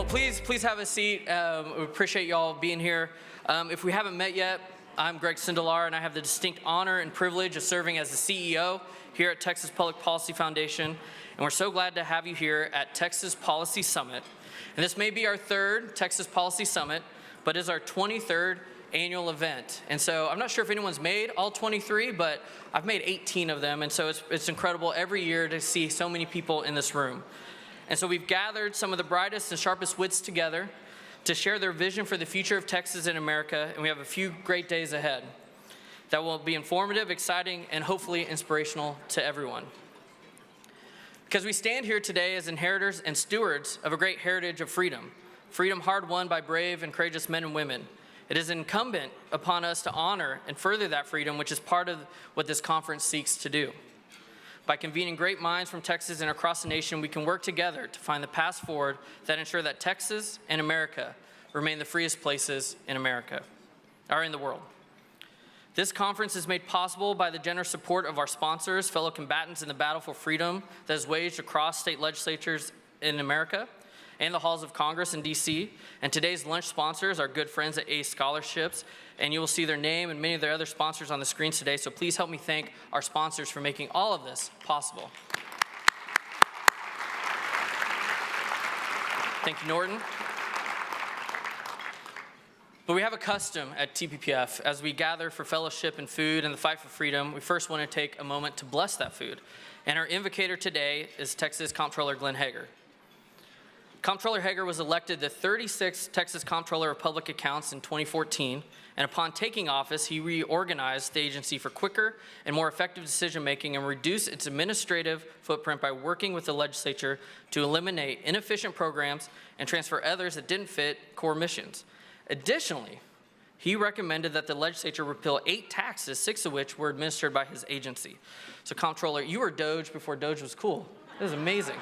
Please have a seat. We appreciate y'all being here. If we haven't met yet, I'm Greg Sindelar, and I have the distinct honor and privilege of serving as the CEO here at Texas Public Policy Foundation. And we're so glad to have you here at Texas Policy Summit. And this may be our third Texas Policy Summit, but is our 23rd annual event. And so I'm not sure if anyone's made all 23, but I've made 18 of them. And so it's incredible every year to see so many people in this room. And so we've gathered some of the brightest and sharpest wits together to share their vision for the future of Texas and America, and we have a few great days ahead that will be informative, exciting, and hopefully inspirational to everyone. Because we stand here today as inheritors and stewards of a great heritage of freedom, freedom hard won by brave and courageous men and women. It is incumbent upon us to honor and further that freedom, which is part of what this conference seeks to do. By convening great minds from Texas and across the nation, we can work together to find the paths forward that ensure that Texas and America remain the freest places in America, or in the world. This conference is made possible by the generous support of our sponsors, fellow combatants in the battle for freedom that is waged across state legislatures in America and the halls of Congress in D.C. And today's lunch sponsors are good friends at ACE Scholarships, and you will see their name and many of their other sponsors on the screens today, so please help me thank our sponsors for making all of this possible. Thank you, Norton. But we have a custom at TPPF. As we gather for fellowship and food and the fight for freedom, we first want to take a moment to bless that food. And our invocator today is Texas Comptroller Glenn Hager. Comptroller Hager was elected the 36th Texas Comptroller of Public Accounts in 2014, and upon taking office, he reorganized the agency for quicker and more effective decision-making and reduce its administrative footprint by working with the legislature to eliminate inefficient programs and transfer others that didn't fit core missions. Additionally, he recommended that the legislature repeal 8 taxes, 6 of which were administered by his agency. So, Comptroller, you were Doge before Doge was cool. That was amazing.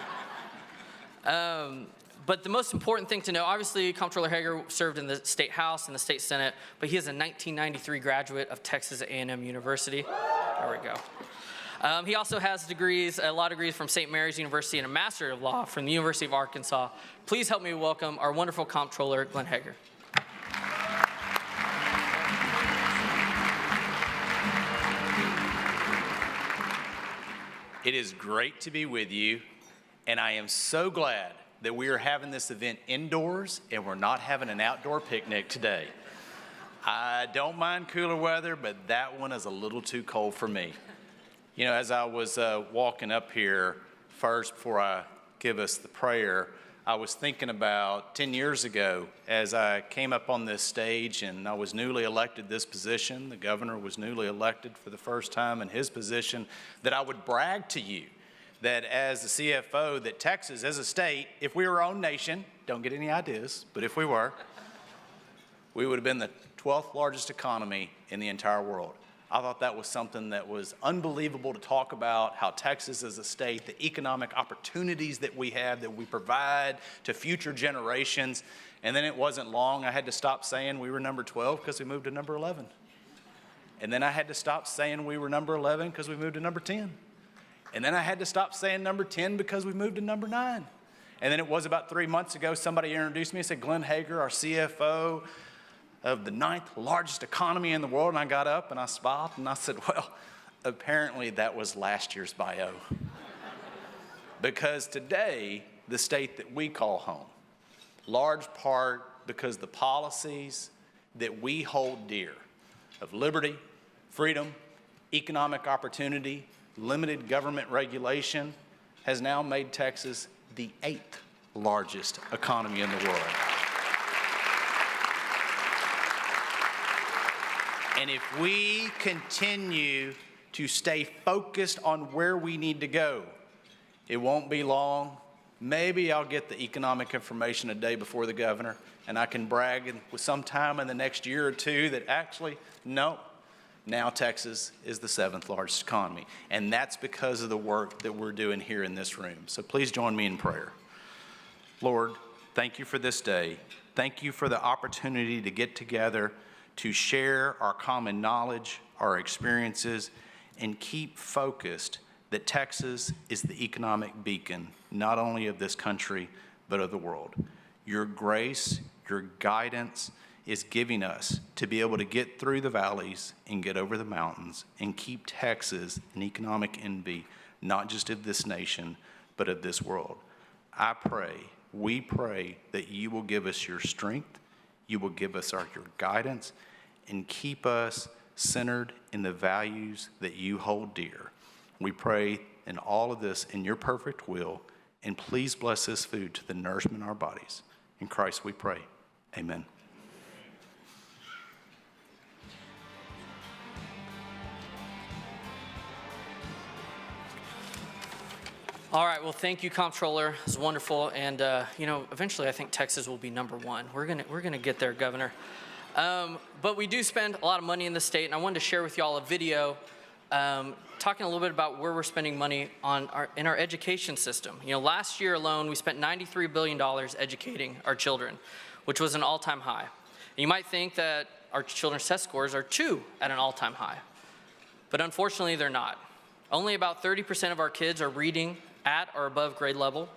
But the most important thing to know, obviously, Comptroller Hager served in the State House and the State Senate, but he is a 1993 graduate of Texas A&M University. There we go. He also has degrees, a law degrees from St. Mary's University and a Master of Law from the University of Arkansas. Please help me welcome our wonderful Comptroller, Glenn Hager. It is great to be with you, and I am so glad that we are having this event indoors and we're not having an outdoor picnic today. I don't mind cooler weather, but that one is a little too cold for me. You know, as I was walking up here first before I give us the prayer, I was thinking about 10 years ago as I came up on this stage and I was newly elected this position. The governor was newly elected for the first time in his position, that I would brag to you that as the CFO, that Texas as a state, if we were our own nation, don't get any ideas, but if we were, we would have been the 12th largest economy in the entire world. I thought that was something that was unbelievable to talk about, how Texas as a state, the economic opportunities that we have, that we provide to future generations. And then it wasn't long, I had to stop saying we were number 12 because we moved to number 11. And then I had to stop saying we were number 11 because we moved to number 10. And then I had to stop saying number 10 because we moved to number 9. And then it was about 3 months ago, somebody introduced me and said, Glenn Hager, our CFO of the 9th largest economy in the world. And I got up and I smiled and I said, well, apparently that was last year's bio. Because today, the state that we call home, large part because the policies that we hold dear of liberty, freedom, economic opportunity, limited government regulation, has now made Texas the 8th largest economy in the world. And if we continue to stay focused on where we need to go, it won't be long. Maybe I'll get the economic information a day before the governor, and I can brag with some time in the next year or two that actually, no, now Texas is the 7th largest economy. And that's because of the work that we're doing here in this room. So please join me in prayer. Lord, thank you for this day. Thank you for the opportunity to get together, to share our common knowledge, our experiences, and keep focused that Texas is the economic beacon, not only of this country, but of the world. Your grace, your guidance is giving us to be able to get through the valleys and get over the mountains and keep Texas an economic envy, not just of this nation, but of this world. We pray that you will give us your strength, you will give us your guidance, and keep us centered in the values that you hold dear. We pray in all of this in your perfect will, and please bless this food to the nourishment of our bodies. In Christ we pray, amen. All right, well, thank you, Comptroller. It was wonderful, and eventually I think Texas will be #1. We're gonna get there, Governor. But we do spend a lot of money in the state, and I wanted to share with y'all a video talking a little bit about where we're spending money in our education system. Last year alone, we spent $93 billion educating our children, which was an all-time high. And you might think that our children's test scores are too at an all-time high, but unfortunately they're not. Only about 30% of our kids are reading at or above grade level,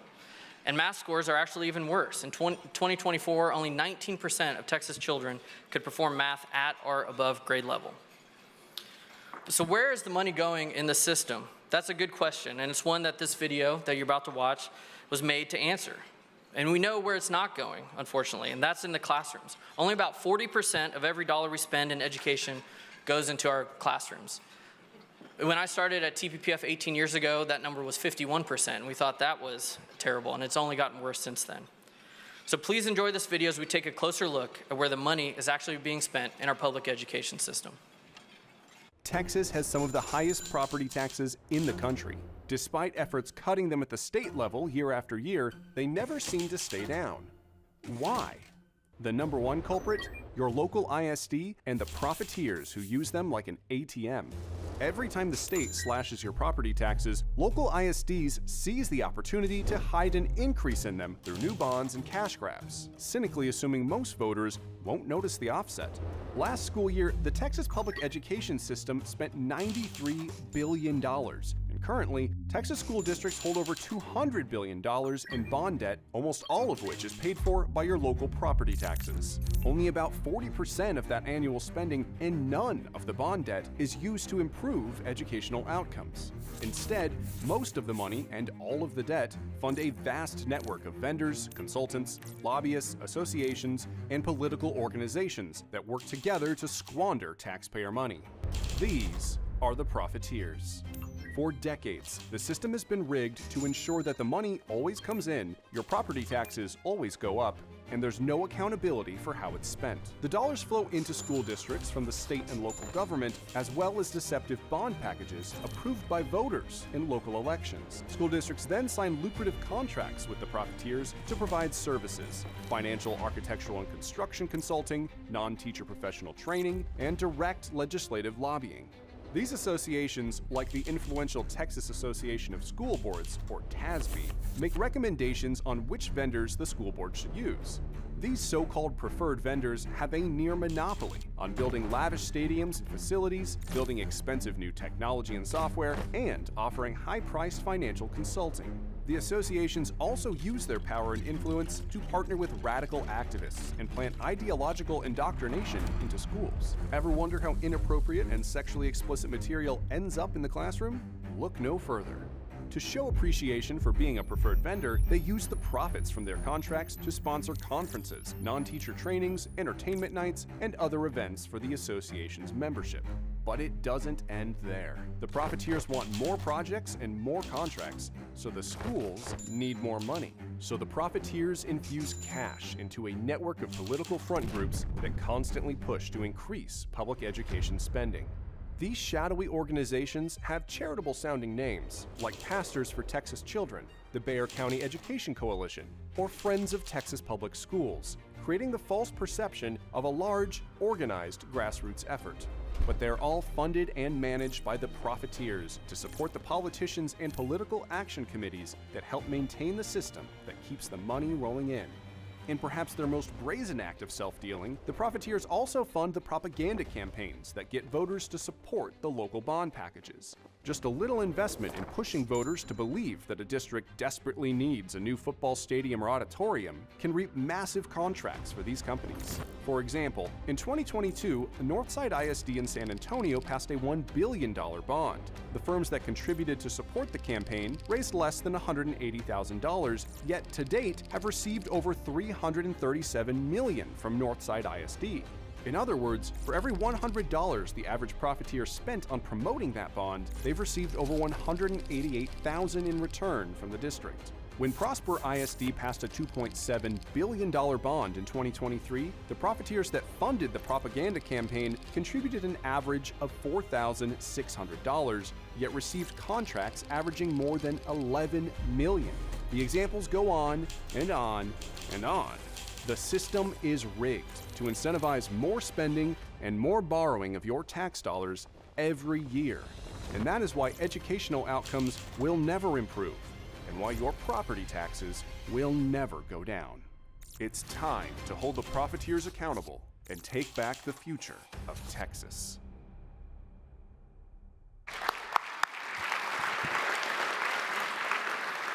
and math scores are actually even worse. In 2024, only 19% of Texas children could perform math at or above grade level. So where is the money going in the system? That's a good question, and it's one that this video that you're about to watch was made to answer. And we know where it's not going, unfortunately, and that's in the classrooms. Only about 40% of every dollar we spend in education goes into our classrooms. When I started at TPPF 18 years ago, that number was 51%, and we thought that was terrible, and it's only gotten worse since then. So please enjoy this video as we take a closer look at where the money is actually being spent in our public education system. Texas has some of the highest property taxes in the country. Despite efforts cutting them at the state level year after year, they never seem to stay down. Why? The #1 culprit? Your local ISD and the profiteers who use them like an ATM. Every time the state slashes your property taxes, local ISDs seize the opportunity to hide an increase in them through new bonds and cash grabs, cynically assuming most voters won't notice the offset. Last school year, the Texas public education system spent $93 billion. And currently, Texas school districts hold over $200 billion in bond debt, almost all of which is paid for by your local property taxes. Only about 40% of that annual spending and none of the bond debt is used to improve educational outcomes. Instead, most of the money and all of the debt fund a vast network of vendors, consultants, lobbyists, associations, and political organizations that work together to squander taxpayer money. These are the profiteers. For decades, the system has been rigged to ensure that the money always comes in, your property taxes always go up, and there's no accountability for how it's spent. The dollars flow into school districts from the state and local government, as well as deceptive bond packages approved by voters in local elections. School districts then sign lucrative contracts with the profiteers to provide services, financial, architectural, and construction consulting, non-teacher professional training, and direct legislative lobbying. These associations, like the influential Texas Association of School Boards, or TASB, make recommendations on which vendors the school board should use. These so-called preferred vendors have a near monopoly on building lavish stadiums and facilities, building expensive new technology and software, and offering high-priced financial consulting. The associations also use their power and influence to partner with radical activists and plant ideological indoctrination into schools. Ever wonder how inappropriate and sexually explicit material ends up in the classroom? Look no further. To show appreciation for being a preferred vendor, they use the profits from their contracts to sponsor conferences, non-teacher trainings, entertainment nights, and other events for the association's membership. But it doesn't end there. The profiteers want more projects and more contracts, so the schools need more money. So the profiteers infuse cash into a network of political front groups that constantly push to increase public education spending. These shadowy organizations have charitable-sounding names, like Pastors for Texas Children, the Bexar County Education Coalition, or Friends of Texas Public Schools, creating the false perception of a large, organized grassroots effort. But they're all funded and managed by the profiteers to support the politicians and political action committees that help maintain the system that keeps the money rolling in. In perhaps their most brazen act of self-dealing, the profiteers also fund the propaganda campaigns that get voters to support the local bond packages. Just a little investment in pushing voters to believe that a district desperately needs a new football stadium or auditorium can reap massive contracts for these companies. For example, in 2022, Northside ISD in San Antonio passed a $1 billion bond. The firms that contributed to support the campaign raised less than $180,000, yet to date have received over $337 million from Northside ISD. In other words, for every $100 the average profiteer spent on promoting that bond, they've received over $188,000 in return from the district. When Prosper ISD passed a $2.7 billion bond in 2023, the profiteers that funded the propaganda campaign contributed an average of $4,600, yet received contracts averaging more than $11 million. The examples go on and on and on. The system is rigged to incentivize more spending and more borrowing of your tax dollars every year. And that is why educational outcomes will never improve, and why your property taxes will never go down. It's time to hold the profiteers accountable and take back the future of Texas.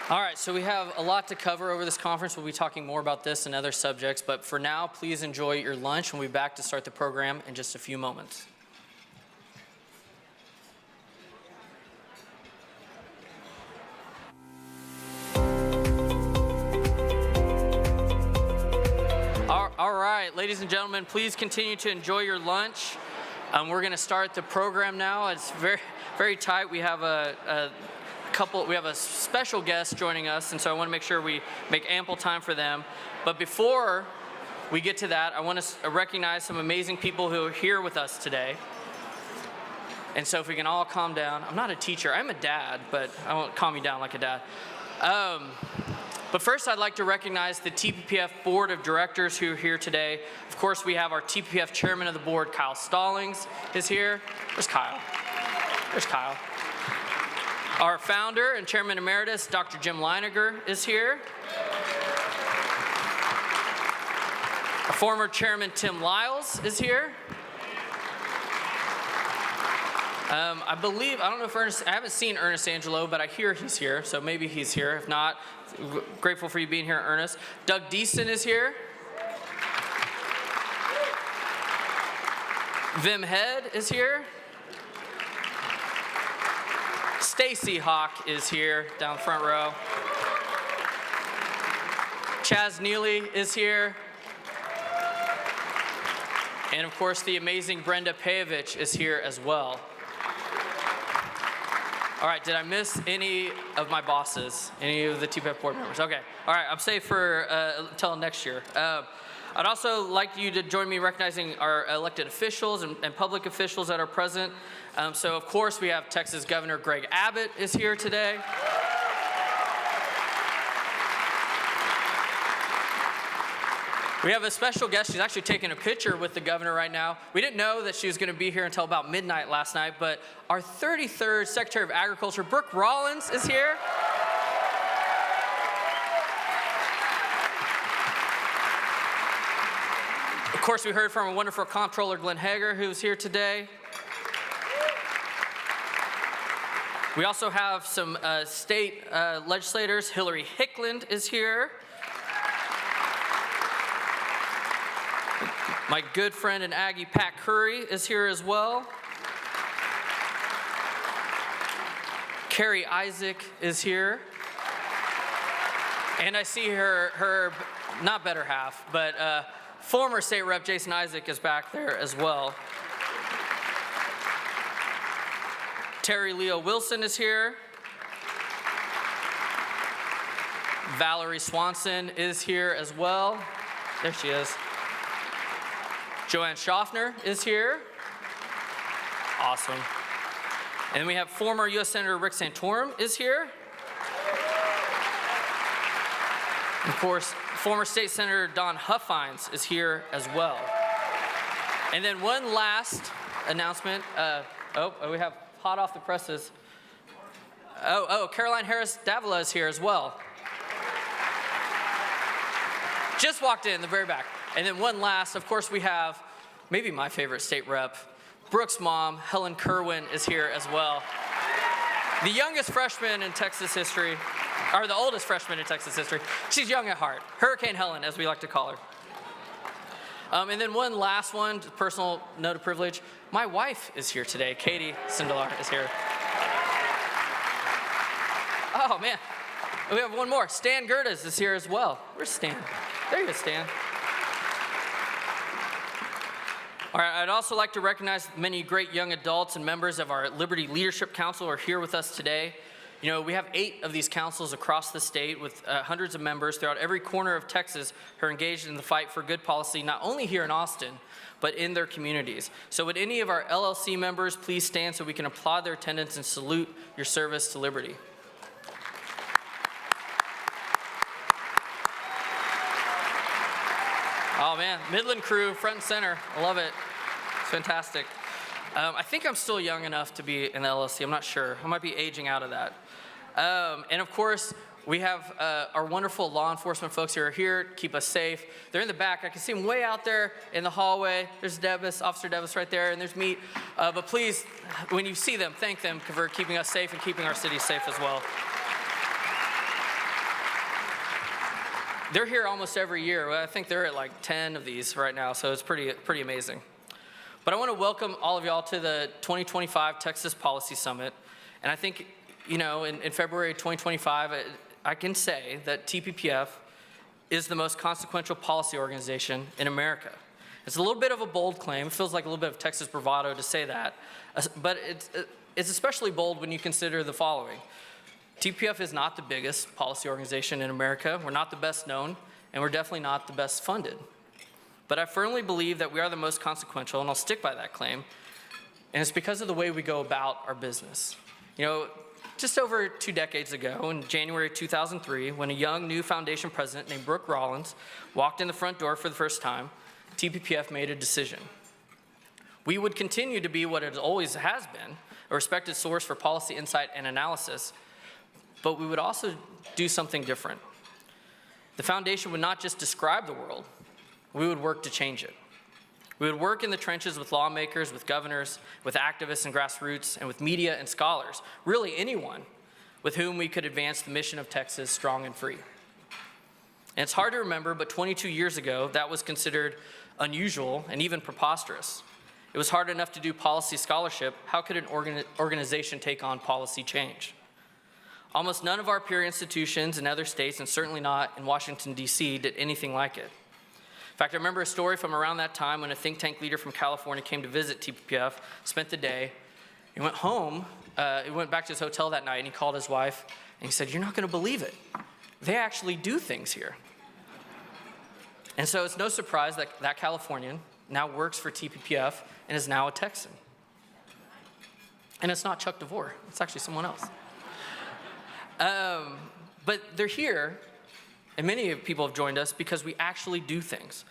All right, so we have a lot to cover over this conference. We'll be talking more about this and other subjects, but for now, please enjoy your lunch. We'll be back to start the program in just a few moments. All right, ladies and gentlemen, please continue to enjoy your lunch. We're going to start the program now. It's very, very tight. We have a special guest joining us, and so I want to make sure we make ample time for them. But before we get to that, I want to recognize some amazing people who are here with us today. And so if we can all calm down. I'm not a teacher. I'm a dad, but I won't calm you down like a dad. But first, I'd like to recognize the TPPF Board of Directors who are here today. Of course, we have our TPPF Chairman of the Board, Kyle Stallings, is here. Where's Kyle? There's Kyle. Our founder and Chairman Emeritus, Dr. Jim Leiniger, is here. Our former Chairman, Tim Lyles, is here. I don't know if I haven't seen Ernest Angelo, but I hear he's here, so maybe he's here. If not, grateful for you being here, Ernest. Doug Deason is here. Vim Head is here. Stacy Hawk is here, down front row. Chaz Neely is here. And of course, the amazing Brenda Pejovich is here as well. All right, did I miss any of my bosses? Any of the TPPF board members? Okay, all right, I'm safe for until next year. I'd also like you to join me in recognizing our elected officials and public officials that are present. So of course we have Texas Governor Greg Abbott is here today. We have a special guest. She's actually taking a picture with the governor right now. We didn't know that she was going to be here until about midnight last night, but our 33rd Secretary of Agriculture, Brooke Rollins, is here. Of course, we heard from a wonderful comptroller, Glenn Hager, who's here today. We also have some state legislators. Hillary Hickland is here. My good friend and Aggie, Pat Curry, is here as well. Carrie Isaac is here. And I see her not better half, but former state rep Jason Isaac is back there as well. Terry Leo Wilson is here. Valerie Swanson is here as well. There she is. Joanne Schaffner is here. Awesome. And we have former U.S. Senator Rick Santorum is here. Of course, former State Senator Don Huffines is here as well. And then one last announcement. We have hot off the presses. Caroline Harris Davila is here as well. Just walked in the very back. And then one last, of course, we have maybe my favorite state rep, Brooke's mom, Helen Kerwin, is here as well. the youngest freshman in Texas history, or the oldest freshman in Texas history. She's young at heart. Hurricane Helen, as we like to call her. And then one last one, personal note of privilege. My wife is here today. Katie Sindelar is here. Oh, man. We have one more. Stan Gerdes is here as well. Where's Stan? There you go, Stan. All right, I'd also like to recognize many great young adults and members of our Liberty Leadership Council who are here with us today. You know, we have 8 of these councils across the state with hundreds of members throughout every corner of Texas who are engaged in the fight for good policy, not only here in Austin, but in their communities. So would any of our LLC members please stand so we can applaud their attendance and salute your service to liberty. Oh man, Midland crew, front and center. I love it. It's fantastic. I think I'm still young enough to be in the LLC. I'm not sure. I might be aging out of that. And of course, we have our wonderful law enforcement folks who are here to keep us safe. They're in the back. I can see them way out there in the hallway. There's Officer Devis right there, and there's me. But please, when you see them, thank them for keeping us safe and keeping our city safe as well. They're here almost every year. I think they're at like 10 of these right now, so it's pretty amazing. But I want to welcome all of y'all to the 2025 Texas Policy Summit. And I think, you know, in February 2025, I can say that TPPF is the most consequential policy organization in America. It's a little bit of a bold claim. It feels like a little bit of Texas bravado to say that. But it's especially bold when you consider the following. TPPF is not the biggest policy organization in America. We're not the best known, and we're definitely not the best funded. But I firmly believe that we are the most consequential, and I'll stick by that claim. And it's because of the way we go about our business. You know, just over 2 decades ago, in January 2003, when a young new foundation president named Brooke Rollins walked in the front door for the first time, TPPF made a decision. We would continue to be what it always has been, a respected source for policy insight and analysis, but we would also do something different. The foundation would not just describe the world, we would work to change it. We would work in the trenches with lawmakers, with governors, with activists and grassroots, and with media and scholars, really anyone with whom we could advance the mission of Texas strong and free. And it's hard to remember, but 22 years ago, that was considered unusual and even preposterous. It was hard enough to do policy scholarship. How could an organization take on policy change? Almost none of our peer institutions in other states, and certainly not in Washington, D.C., did anything like it. In fact, I remember a story from around that time when a think tank leader from California came to visit TPPF, spent the day. He went home, he went back to his hotel that night, and he called his wife, and he said, "You're not going to believe it. They actually do things here." And so it's no surprise that that Californian now works for TPPF and is now a Texan. And it's not Chuck DeVore. It's actually someone else. But they're here, and many people have joined us because we actually do things.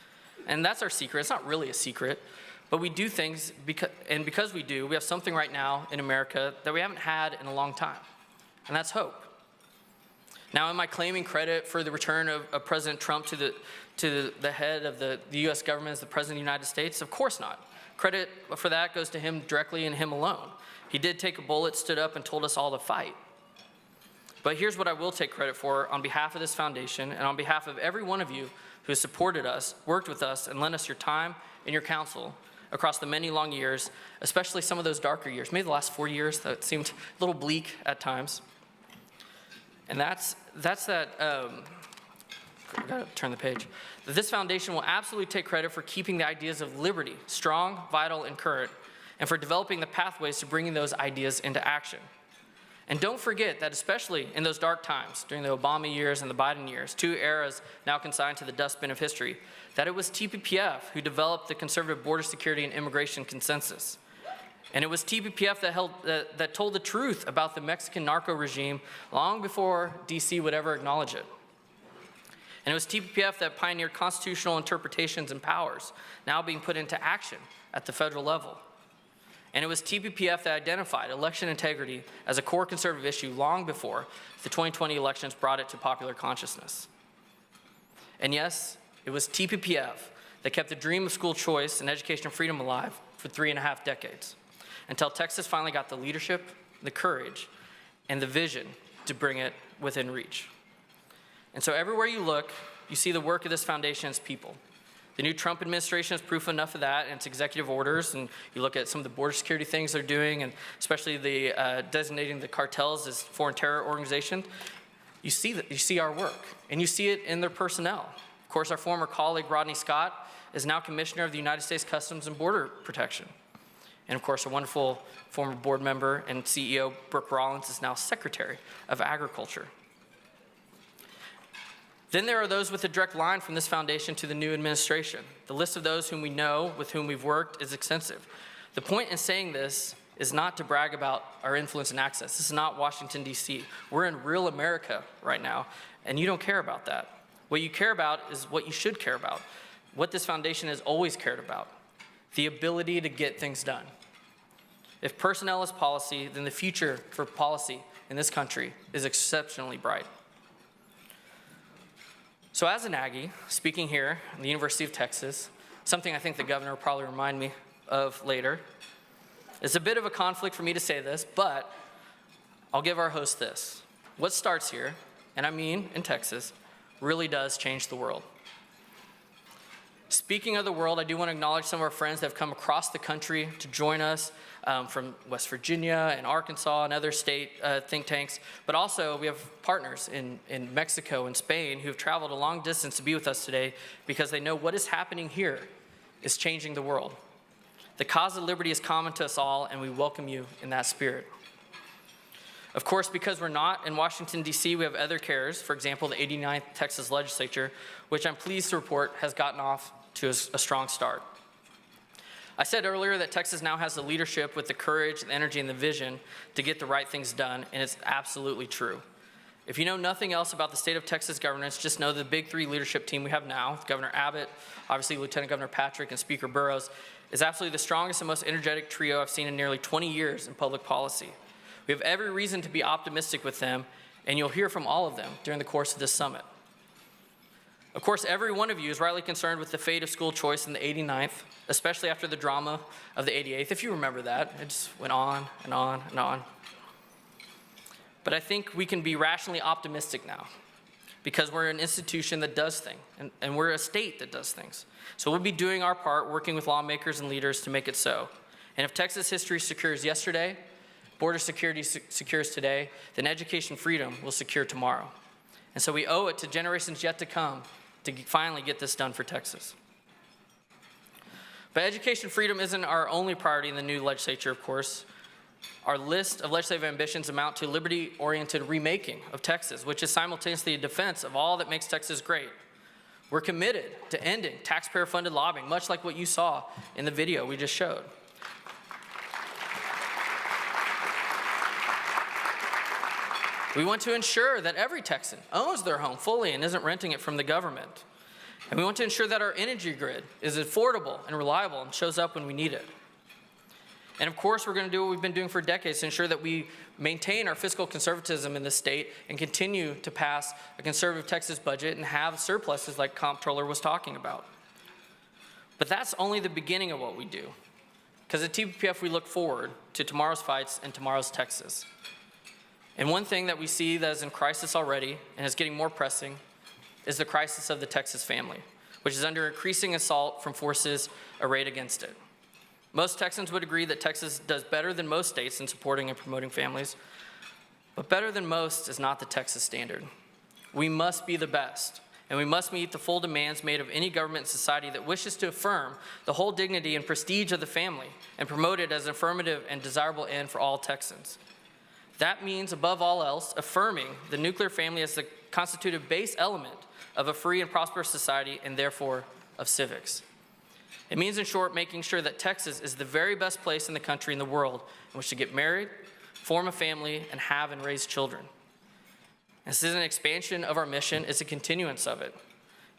And that's our secret. It's not really a secret, but we do things, because we do, we have something right now in America that we haven't had in a long time, and that's hope. Now, am I claiming credit for the return of President Trump to the head of the U.S. government as the President of the United States? Of course not. Credit for that goes to him directly and him alone. He did take a bullet, stood up, and told us all to fight. But here's what I will take credit for on behalf of this foundation and on behalf of every one of you who has supported us, worked with us, and lent us your time and your counsel across the many long years, especially some of those darker years, maybe the last 4 years that seemed a little bleak at times. And that's that, I gotta turn the page. This foundation will absolutely take credit for keeping the ideas of liberty strong, vital, and current, and for developing the pathways to bringing those ideas into action. And don't forget that especially in those dark times, during the Obama years and the Biden years, 2 eras now consigned to the dustbin of history, that it was TPPF who developed the conservative border security and immigration consensus. And it was TPPF that told the truth about the Mexican narco regime long before D.C. would ever acknowledge it. And it was TPPF that pioneered constitutional interpretations and powers now being put into action at the federal level. And it was TPPF that identified election integrity as a core conservative issue long before the 2020 elections brought it to popular consciousness. And yes, it was TPPF that kept the dream of school choice and educational freedom alive for 3.5 decades, until Texas finally got the leadership, the courage, and the vision to bring it within reach. And so everywhere you look, you see the work of this foundation as people. The new Trump administration is proof enough of that in its executive orders, and you look at some of the border security things they're doing, and especially the designating the cartels as foreign terror organizations. You see our work, and you see it in their personnel. Of course, our former colleague Rodney Scott is now Commissioner of the United States Customs and Border Protection. And of course, a wonderful former board member and CEO, Brooke Rollins, is now Secretary of Agriculture. Then there are those with a direct line from this foundation to the new administration. The list of those whom we know, with whom we've worked, is extensive. The point in saying this is not to brag about our influence and access. This is not Washington, D.C. We're in real America right now, and you don't care about that. What you care about is what you should care about, what this foundation has always cared about, the ability to get things done. If personnel is policy, then the future for policy in this country is exceptionally bright. So as an Aggie, speaking here at the University of Texas, something I think the governor will probably remind me of later, it's a bit of a conflict for me to say this, but I'll give our host this. What starts here, and I mean in Texas, really does change the world. Speaking of the world, I do want to acknowledge some of our friends that have come across the country to join us from West Virginia and Arkansas and other state think tanks. But also, we have partners in Mexico and Spain who have traveled a long distance to be with us today because they know what is happening here is changing the world. The cause of liberty is common to us all, and we welcome you in that spirit. Of course, because we're not in Washington, D.C., we have other cares. For example, the 89th Texas Legislature, which I'm pleased to report has gotten off to a strong start. I said earlier that Texas now has the leadership with the courage, the energy, and the vision to get the right things done, and it's absolutely true. If you know nothing else about the state of Texas governance, just know the big three leadership team we have now, Governor Abbott, obviously Lieutenant Governor Patrick, and Speaker Burrows, is absolutely the strongest and most energetic trio I've seen in nearly 20 years in public policy. We have every reason to be optimistic with them, and you'll hear from all of them during the course of this summit. Of course, every one of you is rightly concerned with the fate of school choice in the 89th, especially after the drama of the 88th. If you remember that, it just went on and on and on. But I think we can be rationally optimistic now because we're an institution that does things, and we're a state that does things. So we'll be doing our part, working with lawmakers and leaders to make it so. And if Texas history secures yesterday, border security secures today, then education freedom will secure tomorrow. And so we owe it to generations yet to come to finally get this done for Texas. But education freedom isn't our only priority in the new legislature, of course. Our list of legislative ambitions amount to liberty-oriented remaking of Texas, which is simultaneously a defense of all that makes Texas great. We're committed to ending taxpayer-funded lobbying, much like what you saw in the video we just showed. We want to ensure that every Texan owns their home fully and isn't renting it from the government. And we want to ensure that our energy grid is affordable and reliable and shows up when we need it. And of course, we're going to do what we've been doing for decades to ensure that we maintain our fiscal conservatism in this state and continue to pass a conservative Texas budget and have surpluses like Comptroller was talking about. But that's only the beginning of what we do. Because at TPPF, we look forward to tomorrow's fights and tomorrow's Texas. And one thing that we see that is in crisis already and is getting more pressing is the crisis of the Texas family, which is under increasing assault from forces arrayed against it. Most Texans would agree that Texas does better than most states in supporting and promoting families, but better than most is not the Texas standard. We must be the best, and we must meet the full demands made of any government and society that wishes to affirm the whole dignity and prestige of the family and promote it as an affirmative and desirable end for all Texans. That means, above all else, affirming the nuclear family as the constitutive base element of a free and prosperous society and therefore of civics. It means, in short, making sure that Texas is the very best place in the country and the world in which to get married, form a family, and have and raise children. This is an expansion of our mission. It's a continuance of it.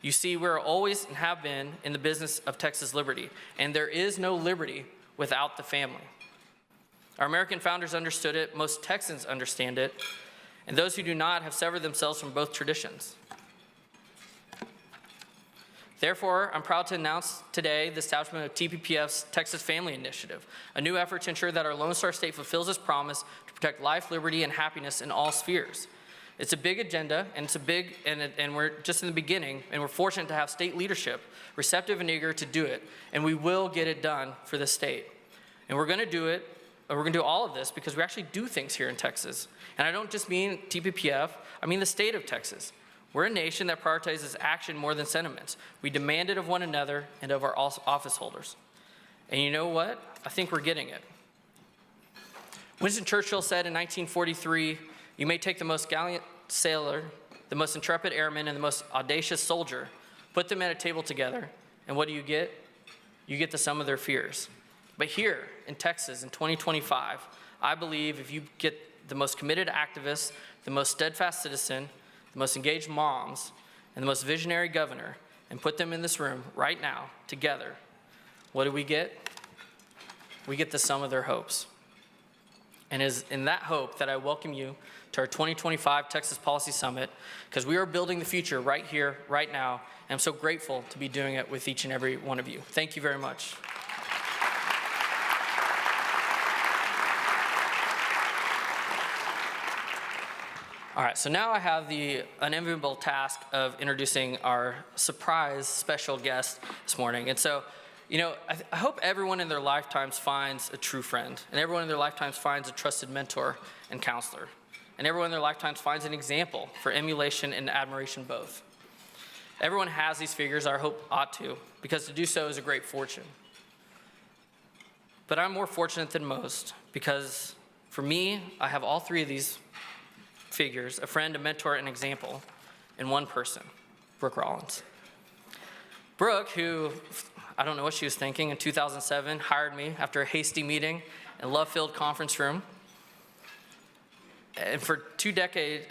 You see, we're always and have been in the business of Texas liberty, and there is no liberty without the family. Our American founders understood it, most Texans understand it, and those who do not have severed themselves from both traditions. Therefore, I'm proud to announce today the establishment of TPPF's Texas Family Initiative, a new effort to ensure that our Lone Star State fulfills its promise to protect life, liberty, and happiness in all spheres. It's a big agenda, and and we're just in the beginning, and we're fortunate to have state leadership receptive and eager to do it, and we will get it done for the state. And we're gonna do it, we're gonna do all of this because we actually do things here in Texas. And I don't just mean TPPF, I mean the state of Texas. We're a nation that prioritizes action more than sentiments. We demand it of one another and of our office holders. And you know what? I think we're getting it. Winston Churchill said in 1943, "You may take the most gallant sailor, the most intrepid airman, and the most audacious soldier, put them at a table together, and what do you get? You get the sum of their fears." But here in Texas in 2025, I believe if you get the most committed activists, the most steadfast citizen, the most engaged moms, and the most visionary governor, and put them in this room right now together, what do we get? We get the sum of their hopes. And it is in that hope that I welcome you to our 2025 Texas Policy Summit, because we are building the future right here, right now, and I'm so grateful to be doing it with each and every one of you. Thank you very much. All right, so now I have the unenviable task of introducing our surprise special guest this morning. And so, you know, I hope everyone in their lifetimes finds a true friend, and everyone in their lifetimes finds a trusted mentor and counselor, and everyone in their lifetimes finds an example for emulation and admiration both. Everyone has these figures, I hope ought to, because to do so is a great fortune. But I'm more fortunate than most, because for me, I have all three of these figures, a friend, a mentor, and an example, in one person, Brooke Rollins. Brooke, who, I don't know what she was thinking, in 2007 hired me after a hasty meeting in a love-filled conference room. And for 2 decades,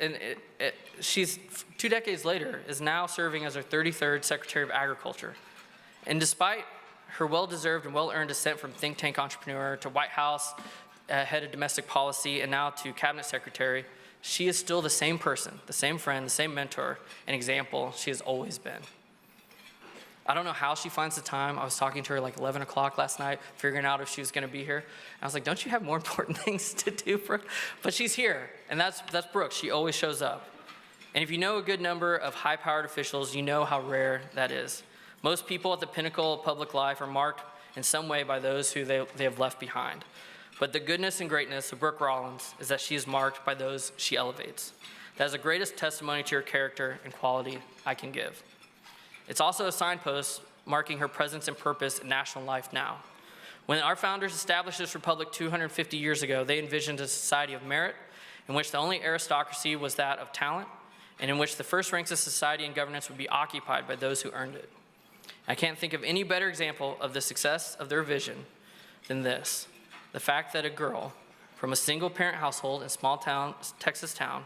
she's 2 decades later, is now serving as our 33rd Secretary of Agriculture. And despite her well-deserved and well-earned ascent from think tank entrepreneur to White House head of domestic policy and now to cabinet secretary, she is still the same person, the same friend, the same mentor and example she has always been. I don't know how she finds the time. I was talking to her like 11 o'clock last night, figuring out if she was gonna be here. I was like, don't you have more important things to do, Brooke? But she's here, and that's Brooke. She always shows up. And if you know a good number of high-powered officials, you know how rare that is. Most people at the pinnacle of public life are marked in some way by those who they have left behind. But the goodness and greatness of Brooke Rollins is that she is marked by those she elevates. That is the greatest testimony to her character and quality I can give. It's also a signpost marking her presence and purpose in national life now. When our founders established this republic 250 years ago, they envisioned a society of merit in which the only aristocracy was that of talent, and in which the first ranks of society and governance would be occupied by those who earned it. I can't think of any better example of the success of their vision than this. The fact that a girl from a single parent household in small town, Texas town,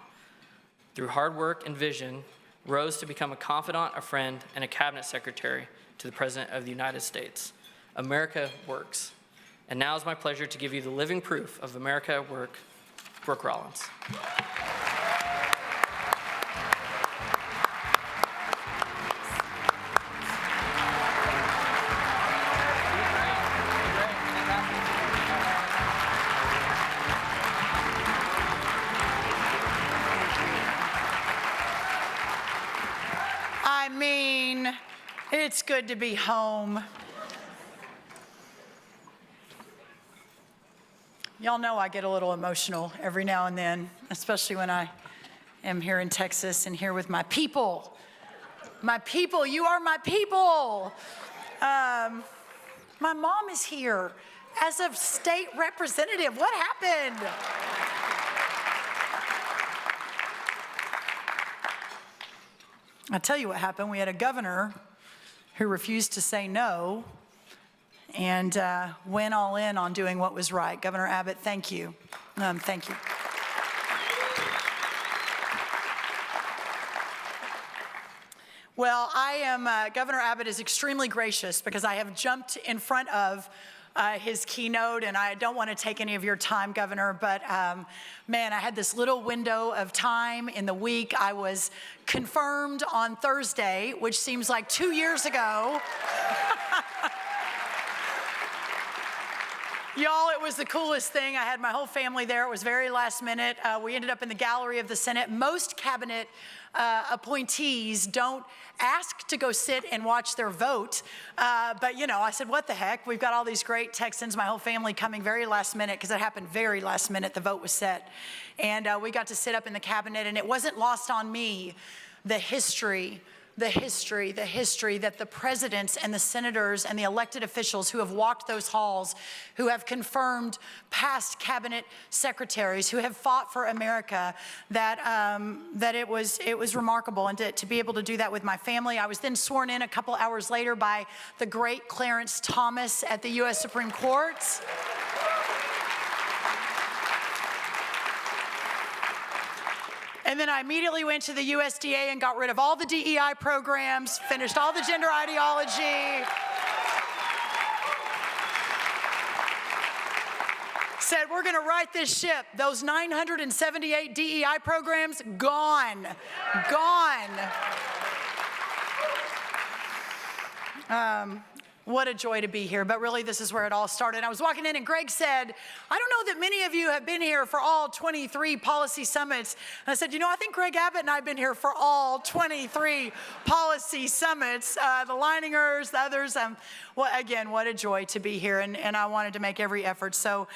through hard work and vision, rose to become a confidant, a friend, and a cabinet secretary to the President of the United States. America works. And now it's my pleasure to give you the living proof of America at work, Brooke Rollins. It's good to be home. Y'all know I get a little emotional every now and then, especially when I am here in Texas and here with my people. My people, you are my people. My mom is here as a state representative. What happened? I'll tell you what happened. We had a governor who refused to say no and went all in on doing what was right. Governor Abbott, thank you. Thank you. Well, Governor Abbott is extremely gracious because I have jumped in front of his keynote, and I don't want to take any of your time, Governor, but man, I had this little window of time in the week. I was confirmed on Thursday, which seems like 2 years ago. Y'all, it was the coolest thing. I had my whole family there. It was very last minute. We ended up in the gallery of the Senate. Most cabinet appointees don't ask to go sit and watch their vote. But, you know, I said, what the heck? We've got all these great Texans, my whole family coming very last minute, because it happened very last minute. The vote was set. And we got to sit up in the cabinet, and it wasn't lost on me the history that the presidents and the senators and the elected officials who have walked those halls, who have confirmed past cabinet secretaries, who have fought for America, that it was remarkable. And to be able to do that with my family. I was then sworn in a couple hours later by the great Clarence Thomas at the U.S. Supreme Court. And then I immediately went to the USDA and got rid of all the DEI programs, finished all the gender ideology. Said, we're gonna right this ship. Those 978 DEI programs, gone. What a joy to be here, but really this is where it all started. I was walking in and Greg said, I don't know that many of you have been here for all 23 policy summits. And I said, you know, I think Greg Abbott and I have been here for all 23 policy summits, the Liningers, the others. Well, again, what a joy to be here, and I wanted to make every effort. So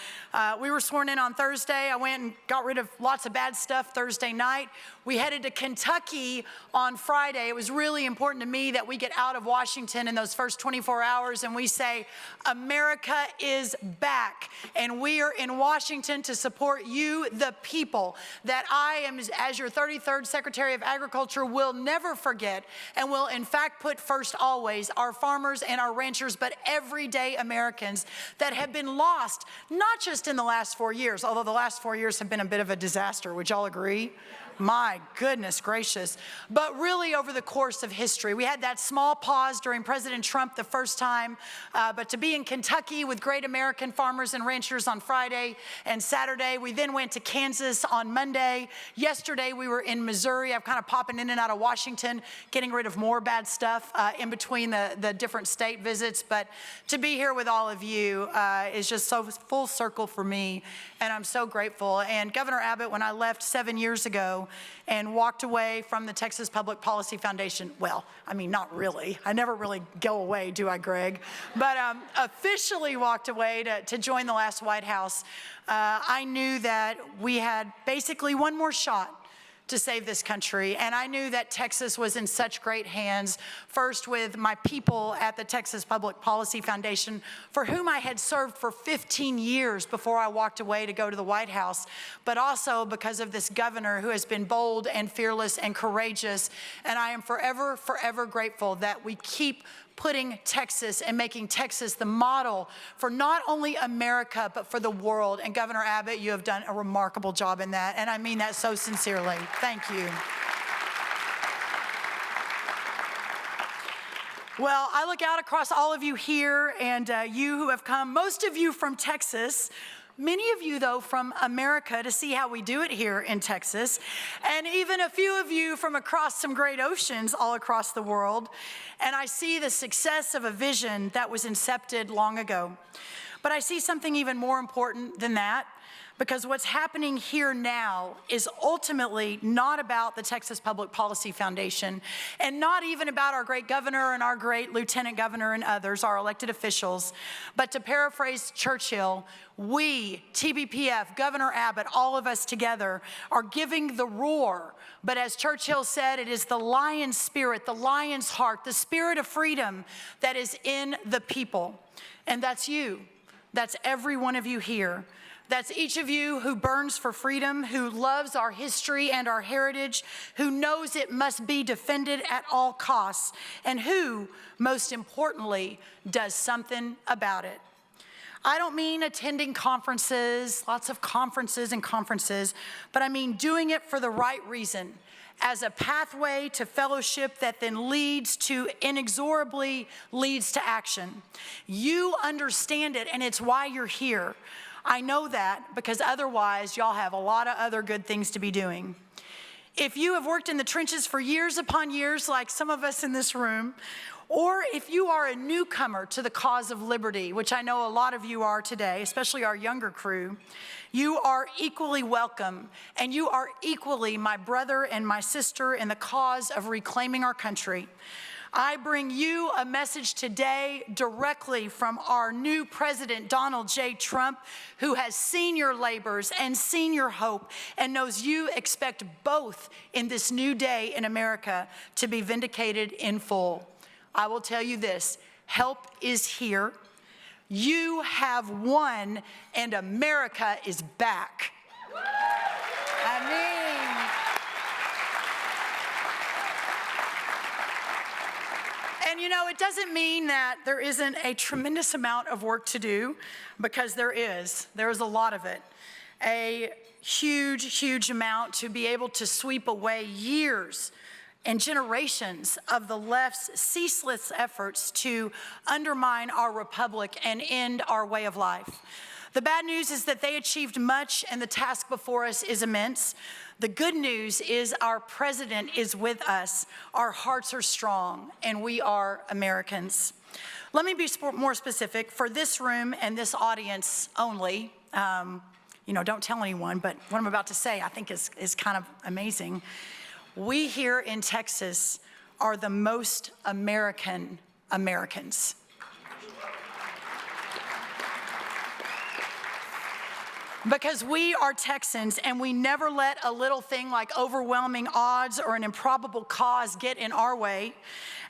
we were sworn in on Thursday. I went and got rid of lots of bad stuff Thursday night. We headed to Kentucky on Friday. It was really important to me that we get out of Washington in those first 24 hours and we say, America is back. And we are in Washington to support you, the people, that I am, as your 33rd Secretary of Agriculture, will never forget and will in fact put first always our farmers and our ranchers, but everyday Americans that have been lost, not just in the last 4 years, although the last 4 years have been a bit of a disaster. Would y'all agree? My goodness gracious. But really over the course of history, we had that small pause during President Trump the first time, but to be in Kentucky with great American farmers and ranchers on Friday and Saturday. We then went to Kansas on Monday. Yesterday we were in Missouri. I'm kind of popping in and out of Washington, getting rid of more bad stuff in between the different state visits. But to be here with all of you is just so full circle for me, and I'm so grateful. And Governor Abbott, when I left 7 years ago, and walked away from the Texas Public Policy Foundation. Well, I mean, not really. I never really go away, do I, Greg? But officially walked away to join the last White House. I knew that we had basically one more shot to save this country. And I knew that Texas was in such great hands, first with my people at the Texas Public Policy Foundation, for whom I had served for 15 years before I walked away to go to the White House, but also because of this governor who has been bold and fearless and courageous. And I am forever, forever grateful that we keep putting Texas and making Texas the model for not only America, but for the world. And Governor Abbott, you have done a remarkable job in that. And I mean that so sincerely. Thank you. Well, I look out across all of you here and you who have come, most of you from Texas, many of you, though, from America to see how we do it here in Texas, and even a few of you from across some great oceans all across the world. And I see the success of a vision that was incepted long ago. But I see something even more important than that, because what's happening here now is ultimately not about the Texas Public Policy Foundation, and not even about our great governor and our great lieutenant governor and others, our elected officials. But to paraphrase Churchill, we, TPPF, Governor Abbott, all of us together are giving the roar. But as Churchill said, it is the lion's spirit, the lion's heart, the spirit of freedom that is in the people. And that's you. That's every one of you here. That's each of you who burns for freedom, who loves our history and our heritage, who knows it must be defended at all costs, and who, most importantly, does something about it. I don't mean attending conferences, lots of conferences and conferences, but I mean doing it for the right reason, as a pathway to fellowship that then inexorably leads to action. You understand it, and it's why you're here. I know that because otherwise y'all have a lot of other good things to be doing. If you have worked in the trenches for years upon years, like some of us in this room, or if you are a newcomer to the cause of liberty, which I know a lot of you are today, especially our younger crew, you are equally welcome, and you are equally my brother and my sister in the cause of reclaiming our country. I bring you a message today directly from our new president, Donald J. Trump, who has seen your labors and seen your hope and knows you expect both in this new day in America to be vindicated in full. I will tell you this, help is here. You have won, and America is back. And you know, it doesn't mean that there isn't a tremendous amount of work to do, because there is. There is a lot of it. A huge, huge amount to be able to sweep away years and generations of the left's ceaseless efforts to undermine our republic and end our way of life. The bad news is that they achieved much, and the task before us is immense. The good news is our president is with us. Our hearts are strong, and we are Americans. Let me be more specific. For this room and this audience only, don't tell anyone, but what I'm about to say I think is kind of amazing. We here in Texas are the most American Americans. Because we are Texans, and we never let a little thing like overwhelming odds or an improbable cause get in our way.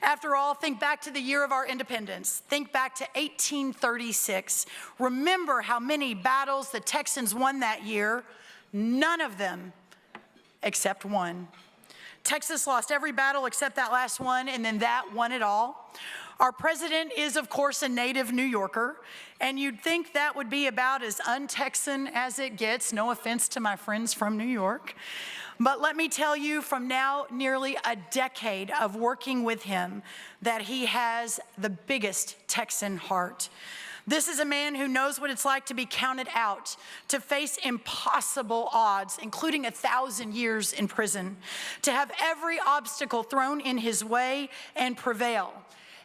After all, think back to the year of our independence. Think back to 1836. Remember how many battles the Texans won that year. None of them except one. Texas lost every battle except that last one, and then that won it all. Our president is, of course, a native New Yorker, and you'd think that would be about as un-Texan as it gets. No offense to my friends from New York. But let me tell you, from now nearly a decade of working with him, that he has the biggest Texan heart. This is a man who knows what it's like to be counted out, to face impossible odds, including 1,000 years in prison, to have every obstacle thrown in his way and prevail.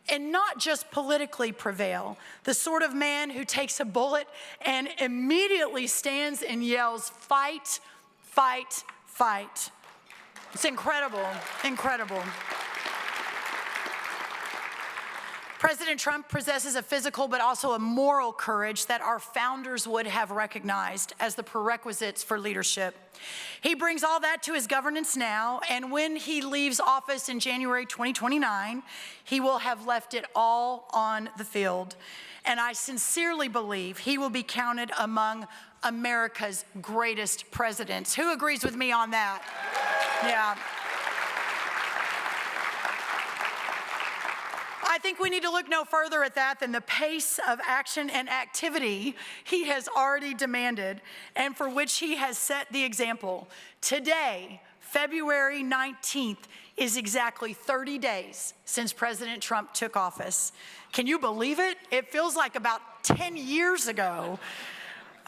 And not just politically prevail, the sort of man who takes a bullet and immediately stands and yells, "Fight, fight, fight." It's incredible, incredible. President Trump possesses a physical but also a moral courage that our founders would have recognized as the prerequisites for leadership. He brings all that to his governance now, and when he leaves office in January 2029, he will have left it all on the field. And I sincerely believe he will be counted among America's greatest presidents. Who agrees with me on that? Yeah. I think we need to look no further at that than the pace of action and activity he has already demanded, and for which he has set the example. Today, February 19th, is exactly 30 days since President Trump took office. Can you believe it? It feels like about 10 years ago.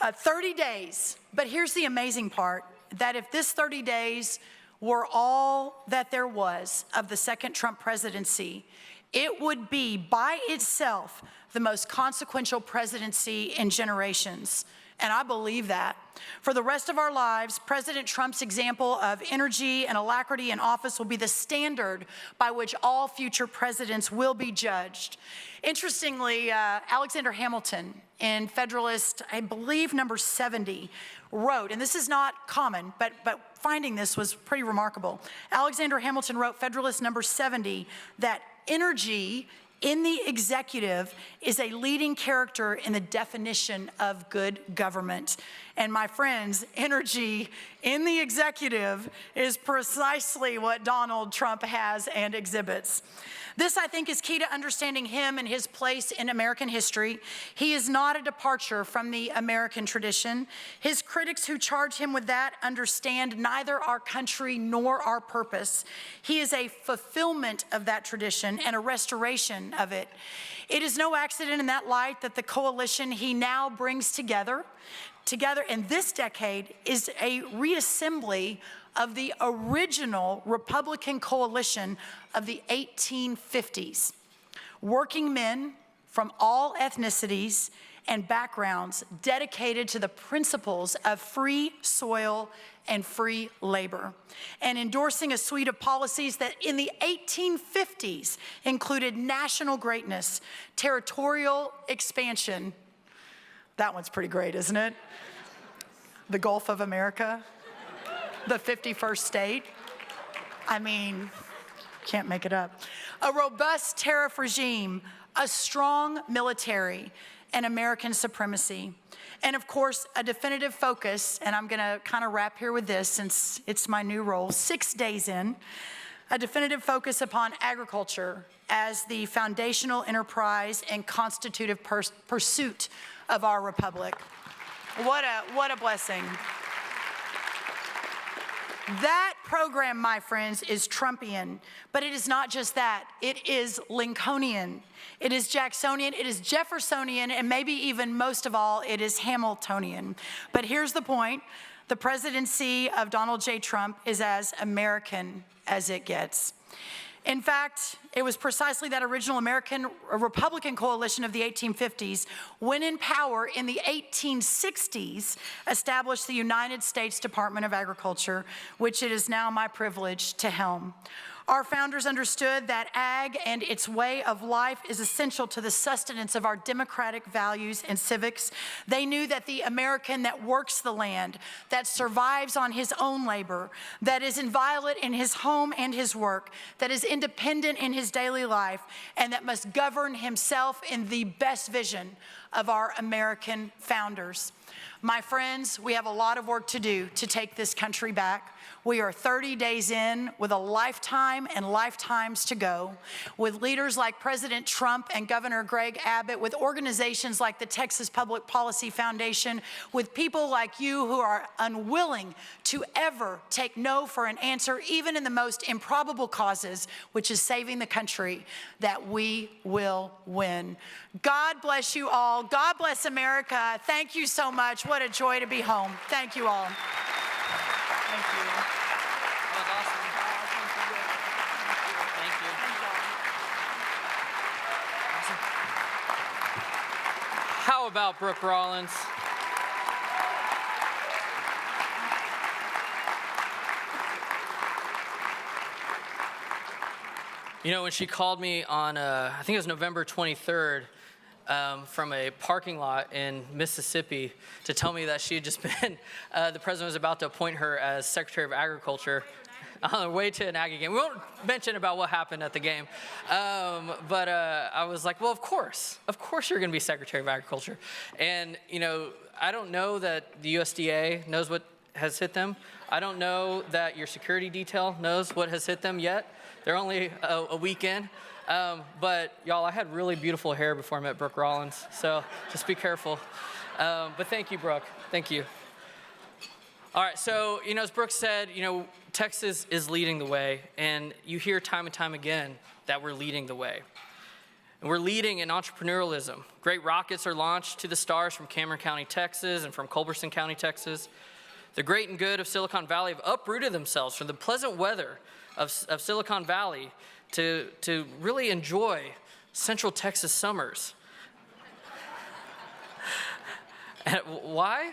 30 days. But here's the amazing part, that if this 30 days were all that there was of the second Trump presidency, it would be by itself the most consequential presidency in generations. And I believe that. For the rest of our lives, President Trump's example of energy and alacrity in office will be the standard by which all future presidents will be judged. Interestingly, Alexander Hamilton in Federalist, I believe number 70, wrote, and this is not common, but finding this was pretty remarkable. Alexander Hamilton wrote, Federalist number 70, that energy in the executive is a leading character in the definition of good government. And my friends, energy in the executive is precisely what Donald Trump has and exhibits. This, I think, is key to understanding him and his place in American history. He is not a departure from the American tradition. His critics who charge him with that understand neither our country nor our purpose. He is a fulfillment of that tradition and a restoration of it. It is no accident in that light that the coalition he now brings together in this decade is a reassembly of the original Republican coalition of the 1850s. working men from all ethnicities and backgrounds dedicated to the principles of free soil and free labor, and endorsing a suite of policies that in the 1850s included national greatness, territorial expansion. That one's pretty great, isn't it? The Gulf of America, the 51st state. I mean, can't make it up. A robust tariff regime, a strong military, and American supremacy. And of course, a definitive focus, and I'm gonna kind of wrap here with this since it's my new role, 6 days in, a definitive focus upon agriculture as the foundational enterprise and constitutive pursuit of our republic. What a blessing. That program, my friends, is Trumpian, but it is not just that. It is Lincolnian, it is Jacksonian, it is Jeffersonian, and maybe even most of all, it is Hamiltonian. But here's the point. The presidency of Donald J. Trump is as American as it gets. In fact, it was precisely that original American Republican coalition of the 1850s, when in power in the 1860s, established the United States Department of Agriculture, which it is now my privilege to helm. Our founders understood that ag and its way of life is essential to the sustenance of our democratic values and civics. They knew that the American that works the land, that survives on his own labor, that is inviolate in his home and his work, that is independent in his daily life, and that must govern himself in the best vision of our American founders. My friends, we have a lot of work to do to take this country back. We are 30 days in with a lifetime and lifetimes to go, with leaders like President Trump and Governor Greg Abbott, with organizations like the Texas Public Policy Foundation, with people like you who are unwilling to ever take no for an answer, even in the most improbable causes, which is saving the country, that we will win. God bless you all. God bless America. Thank you so much. What a joy to be home. Thank you all. Thank you. That was awesome. Thank you. How about Brooke Rollins? You know, when she called me on, I think it was November 23rd, from a parking lot in Mississippi to tell me that she had just been, the president was about to appoint her as Secretary of Agriculture on her way to an Aggie game. We won't mention about what happened at the game, but I was like, well, of course you're gonna be Secretary of Agriculture. And you know, I don't know that the USDA knows what has hit them. I don't know that your security detail knows what has hit them yet. They're only a week in. But y'all, I had really beautiful hair before I met Brooke Rollins, so just be careful. But thank you, Brooke. Thank you. All right, so, you know, as Brooke said, you know, Texas is leading the way, and you hear time and time again that we're leading the way. And we're leading in entrepreneurialism. Great rockets are launched to the stars from Cameron County, Texas, and from Culberson County, Texas. The great and good of Silicon Valley have uprooted themselves from the pleasant weather of Silicon Valley to really enjoy Central Texas summers. And why?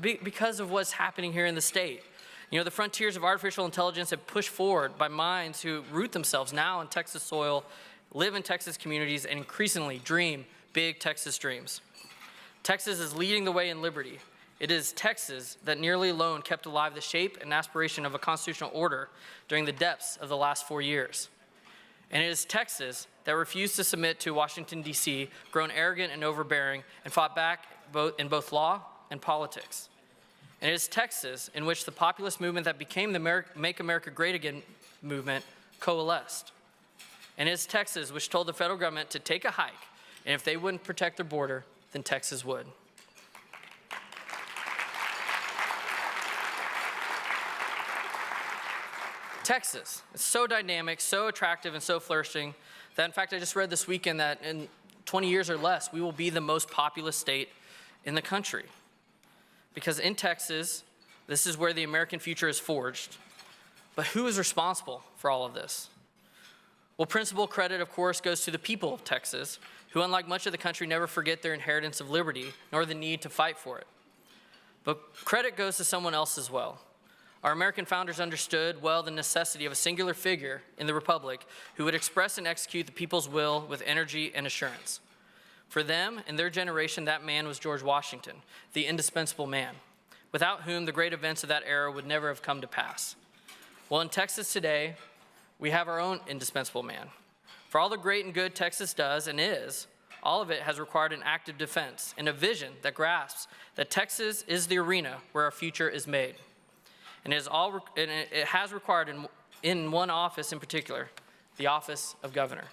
Because of what's happening here in the state. You know, the frontiers of artificial intelligence have pushed forward by minds who root themselves now in Texas soil, live in Texas communities, and increasingly dream big Texas dreams. Texas is leading the way in liberty. It is Texas that nearly alone kept alive the shape and aspiration of a constitutional order during the depths of the last 4 years. And it is Texas that refused to submit to Washington, D.C., grown arrogant and overbearing, and fought back in both law and politics. And it is Texas in which the populist movement that became the Make America Great Again movement coalesced. And it is Texas which told the federal government to take a hike, and if they wouldn't protect their border, then Texas would. Texas is so dynamic, so attractive, and so flourishing that, in fact, I just read this weekend that in 20 years or less, we will be the most populous state in the country. Because in Texas, this is where the American future is forged. But who is responsible for all of this? Well, principal credit, of course, goes to the people of Texas, who, unlike much of the country, never forget their inheritance of liberty, nor the need to fight for it. But credit goes to someone else as well. Our American founders understood well the necessity of a singular figure in the Republic who would express and execute the people's will with energy and assurance. For them and their generation, that man was George Washington, the indispensable man, without whom the great events of that era would never have come to pass. Well, in Texas today, we have our own indispensable man. For all the great and good Texas does and is, all of it has required an active defense and a vision that grasps that Texas is the arena where our future is made. And it has required in one office in particular, the office of governor.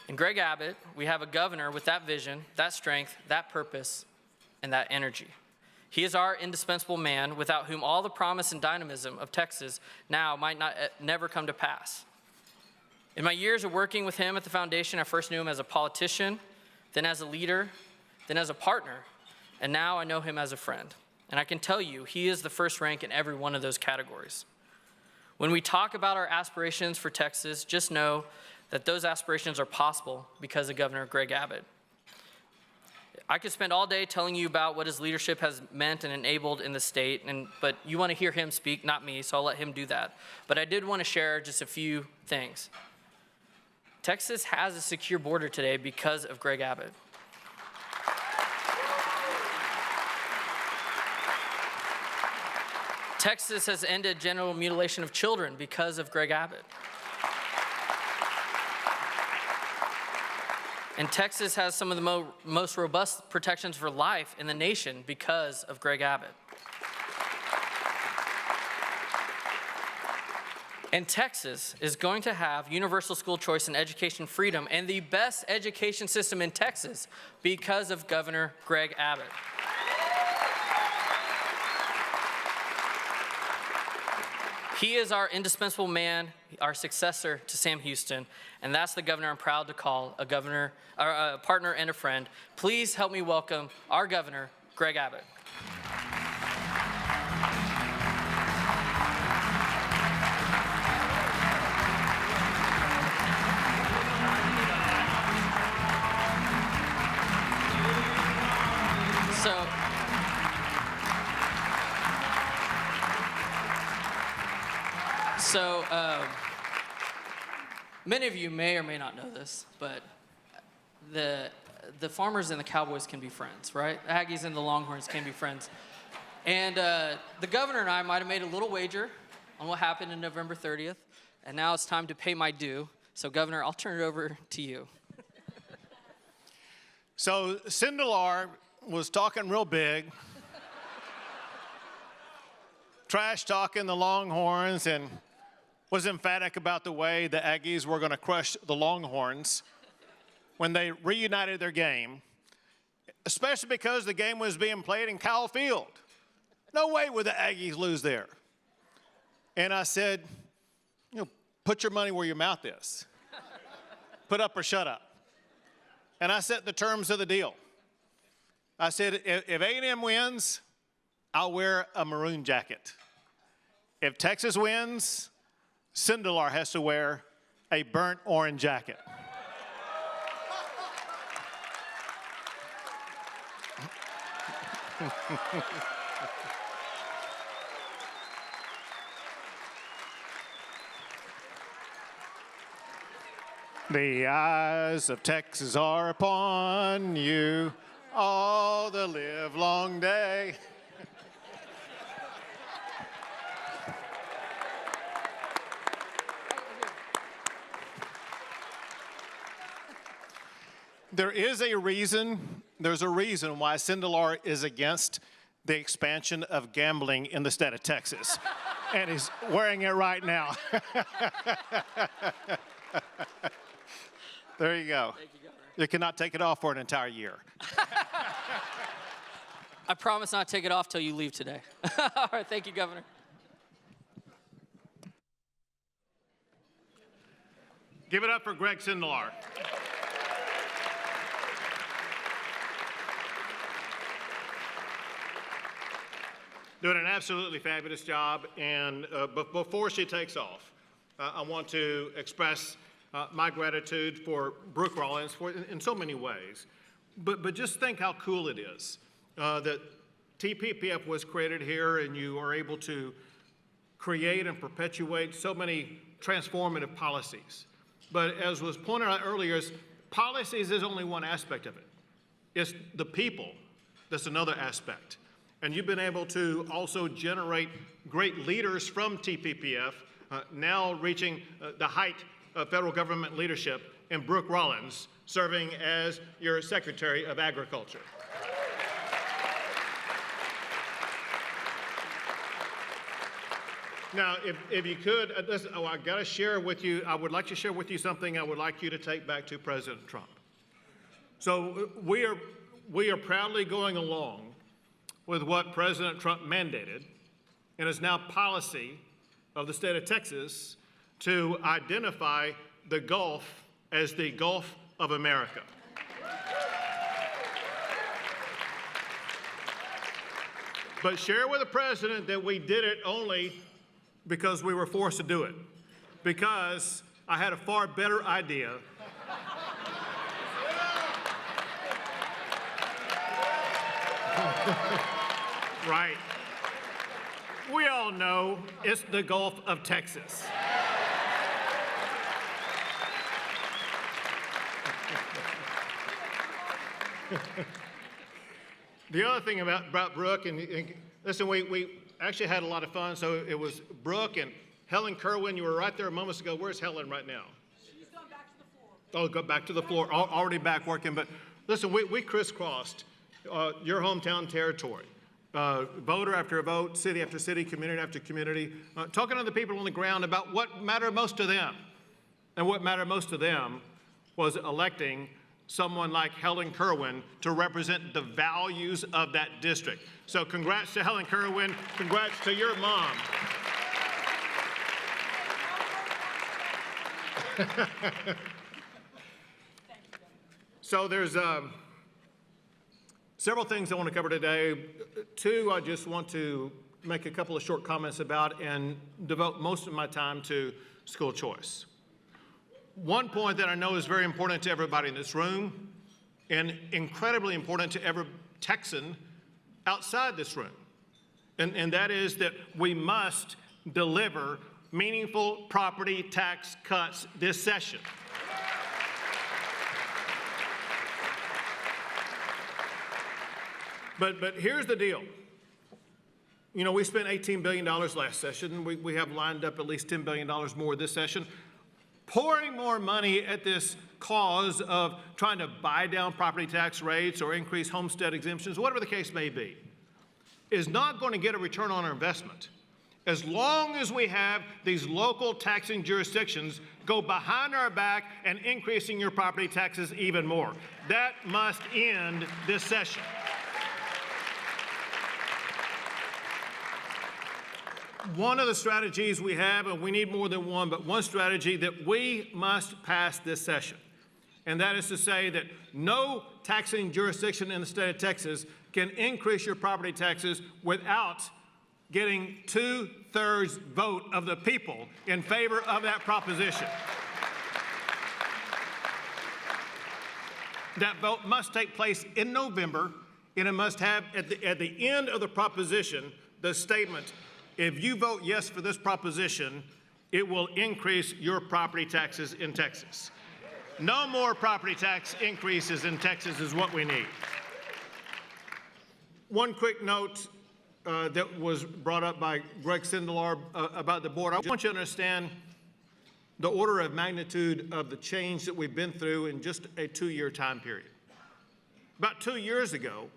In Greg Abbott, we have a governor with that vision, that strength, that purpose, and that energy. He is our indispensable man without whom all the promise and dynamism of Texas now might never come to pass. In my years of working with him at the foundation, I first knew him as a politician, then as a leader, then as a partner, and now I know him as a friend. And I can tell you, he is the first rank in every one of those categories. When we talk about our aspirations for Texas, just know that those aspirations are possible because of Governor Greg Abbott. I could spend all day telling you about what his leadership has meant and enabled in the state, but you want to hear him speak, not me, so I'll let him do that. But I did want to share just a few things. Texas has a secure border today because of Greg Abbott. Texas has ended genital mutilation of children because of Greg Abbott. And Texas has some of the most robust protections for life in the nation because of Greg Abbott. And Texas is going to have universal school choice and education freedom and the best education system in Texas because of Governor Greg Abbott. He is our indispensable man, our successor to Sam Houston, and that's the governor I'm proud to call a partner and a friend. Please help me welcome our governor, Greg Abbott. So many of you may or may not know this, but the farmers and the Cowboys can be friends, right? The Aggies and the Longhorns can be friends. And the governor and I might have made a little wager on what happened on November 30th, and now it's time to pay my due. So, Governor, I'll turn it over to you. So Sindelar was talking real big, trash talking the Longhorns, and was emphatic about the way the Aggies were going to crush the Longhorns when they reunited their game, especially because the game was being played in Kyle Field. No way would the Aggies lose there. And I said, put your money where your mouth is. Put up or shut up. And I set the terms of the deal. I said, if A&M wins, I'll wear a maroon jacket. If Texas wins, Sindelar has to wear a burnt orange jacket. The eyes of Texas are upon you all the livelong day. There's a reason why Sindelar is against the expansion of gambling in the state of Texas. And he's wearing it right now. There you go. Thank you, Governor. You cannot take it off for an entire year. I promise not to take it off till you leave today. All right, thank you, Governor. Give it up for Greg Sindelar. Doing an absolutely fabulous job, and before she takes off, I want to express my gratitude for Brooke Rollins in so many ways. But just think how cool it is that TPPF was created here and you are able to create and perpetuate so many transformative policies. But as was pointed out earlier, policies is only one aspect of it. It's the people that's another aspect. And you've been able to also generate great leaders from TPPF, now reaching the height of federal government leadership, in Brooke Rollins, serving as your Secretary of Agriculture. Now, if you could, I got to share with you, I would like to share with you something I would like you to take back to President Trump. So we are proudly going along with what President Trump mandated, and is now policy of the state of Texas to identify the Gulf as the Gulf of America. But share with the president that we did it only because we were forced to do it, because I had a far better idea. Right. We all know it's the Gulf of Texas. The other thing about Brooke, and listen, we actually had a lot of fun. So it was Brooke and Helen Kerwin. You were right there moments ago. Where's Helen right now? She's gone back to the floor. Oh, go back to the floor. Already back working. But listen, we crisscrossed your hometown territory. Voter after vote, city after city, community after community, talking to the people on the ground about what mattered most to them. And what mattered most to them was electing someone like Helen Kerwin to represent the values of that district. So congrats to Helen Kerwin. Congrats to your mom. So there's several things I want to cover today. Two, I just want to make a couple of short comments about and devote most of my time to school choice. One point that I know is very important to everybody in this room and incredibly important to every Texan outside this room, and that is that we must deliver meaningful property tax cuts this session. But here's the deal. You know, we spent $18 billion last session. We have lined up at least $10 billion more this session. Pouring more money at this cause of trying to buy down property tax rates or increase homestead exemptions, whatever the case may be, is not going to get a return on our investment. As long as we have these local taxing jurisdictions go behind our back and increasing your property taxes even more. That must end this session. One of the strategies we have, and we need more than one, but one strategy that we must pass this session, and that is to say that no taxing jurisdiction in the state of Texas can increase your property taxes without getting 2/3 vote of the people in favor of that proposition. That vote must take place in November, and it must have at the end of the proposition the statement, if you vote yes for this proposition, it will increase your property taxes in Texas. No more property tax increases in Texas is what we need. One quick note that was brought up by Greg Sindelar about the board. I want you to understand the order of magnitude of the change that we've been through in just a 2-year time period. About 2 years ago,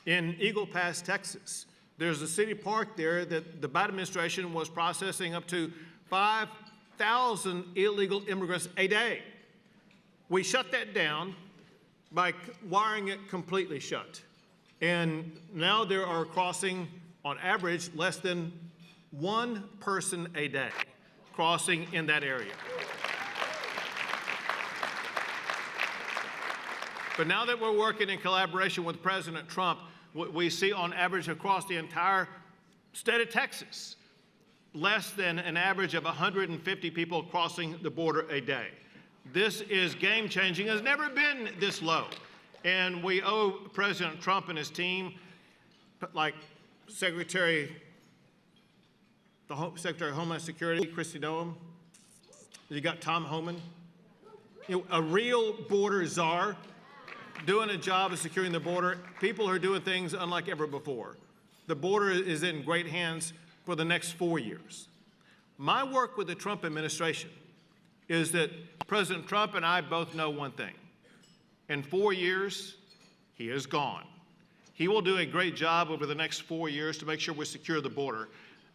in Eagle Pass, Texas, there's a city park there that the Biden administration was processing up to 5,000 illegal immigrants a day. We shut that down by wiring it completely shut. And now there are crossing, on average, less than one person a day crossing in that area. But now that we're working in collaboration with President Trump, we see on average across the entire state of Texas, less than an average of 150 people crossing the border a day. This is game-changing. It's never been this low. And we owe President Trump and his team, like Secretary of Homeland Security, Kristi Noem. You got Tom Homan, a real border czar doing a job of securing the border. People are doing things unlike ever before. The border is in great hands for the next 4 years. My work with the Trump administration is that President Trump and I both know one thing. In 4 years, he is gone. He will do a great job over the next 4 years to make sure we secure the border.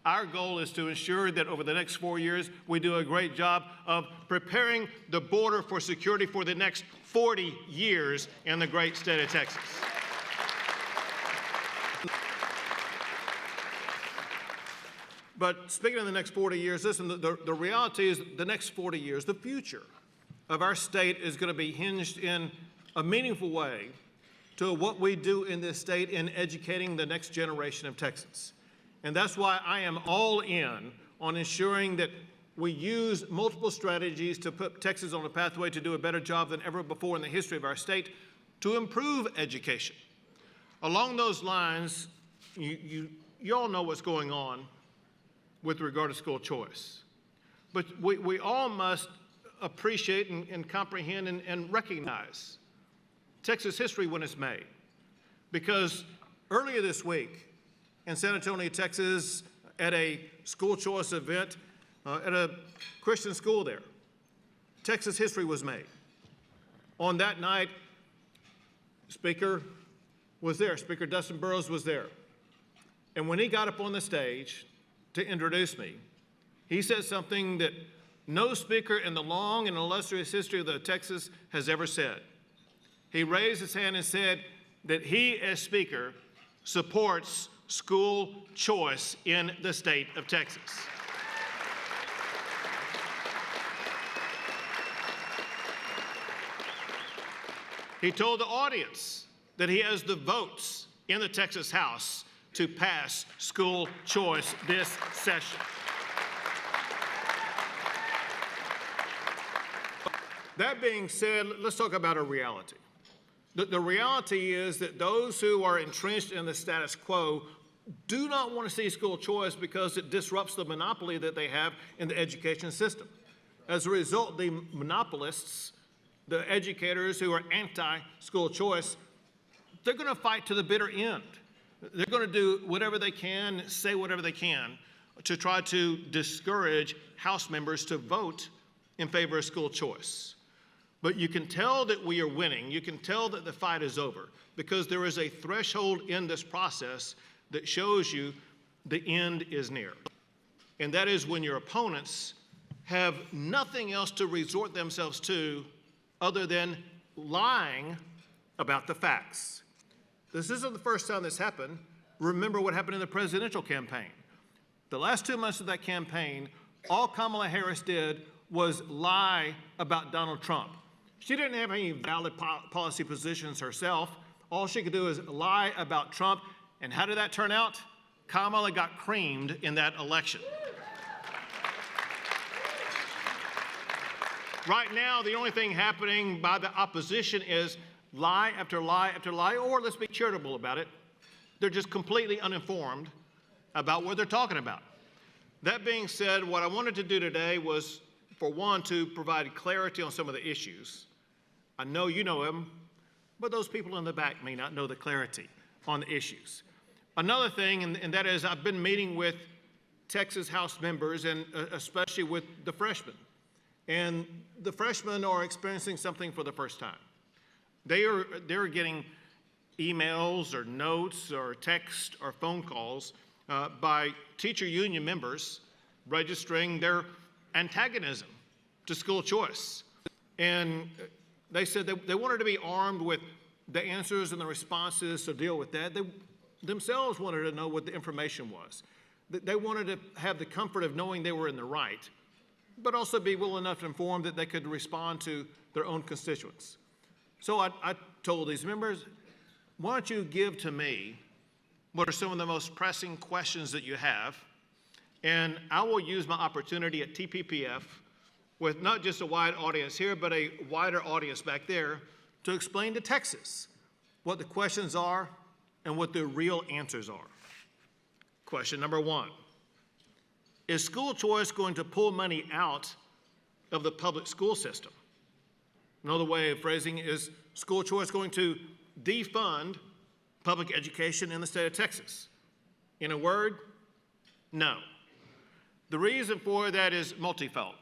Our goal is to ensure that over the next 4 years, we do a great job of preparing the border for security for the next 40 years in the great state of Texas. But speaking of the next 40 years, listen, the reality is the next 40 years, the future of our state is going to be hinged in a meaningful way to what we do in this state in educating the next generation of Texans. And that's why I am all in on ensuring that we use multiple strategies to put Texas on a pathway to do a better job than ever before in the history of our state to improve education. Along those lines, you all know what's going on with regard to school choice. But we all must appreciate and comprehend and recognize Texas history when it's made. Because earlier this week in San Antonio, Texas, at a school choice event at a Christian school there, Texas history was made. On that night, Speaker was there. Speaker Dustin Burrows was there. And when he got up on the stage to introduce me, he said something that no speaker in the long and illustrious history of the Texas has ever said. He raised his hand and said that he, as Speaker, supports school choice in the state of Texas. He told the audience that he has the votes in the Texas House to pass school choice this session. That being said, let's talk about a reality. The reality is that those who are entrenched in the status quo do not want to see school choice because it disrupts the monopoly that they have in the education system. As a result, the monopolists, the educators who are anti-school choice, they're going to fight to the bitter end. They're going to do whatever they can, say whatever they can to try to discourage House members to vote in favor of school choice. But you can tell that we are winning. You can tell that the fight is over because there is a threshold in this process that shows you the end is near. And that is when your opponents have nothing else to resort themselves to other than lying about the facts. This isn't the first time this happened. Remember what happened in the presidential campaign. The last 2 months of that campaign, all Kamala Harris did was lie about Donald Trump. She didn't have any valid policy positions herself. All she could do is lie about Trump. And how did that turn out? Kamala got creamed in that election. Right now, the only thing happening by the opposition is lie after lie after lie, or let's be charitable about it, they're just completely uninformed about what they're talking about. That being said, what I wanted to do today was, for one, to provide clarity on some of the issues. I know you know them, but those people in the back may not know the clarity on the issues. Another thing, and that is I've been meeting with Texas House members, and especially with the freshmen. And the freshmen are experiencing something for the first time. They're getting emails or notes or text or phone calls by teacher union members registering their antagonism to school choice. And they said they wanted to be armed with the answers and the responses to deal with that. They themselves wanted to know what the information was. They wanted to have the comfort of knowing they were in the right, but also be well enough informed that they could respond to their own constituents. So I told these members, why don't you give to me what are some of the most pressing questions that you have, and I will use my opportunity at TPPF with not just a wide audience here, but a wider audience back there to explain to Texas what the questions are and what the real answers are. Question number one, is school choice going to pull money out of the public school system? Another way of phrasing is school choice going to defund public education in the state of Texas? In a word, no. The reason for that is multifold.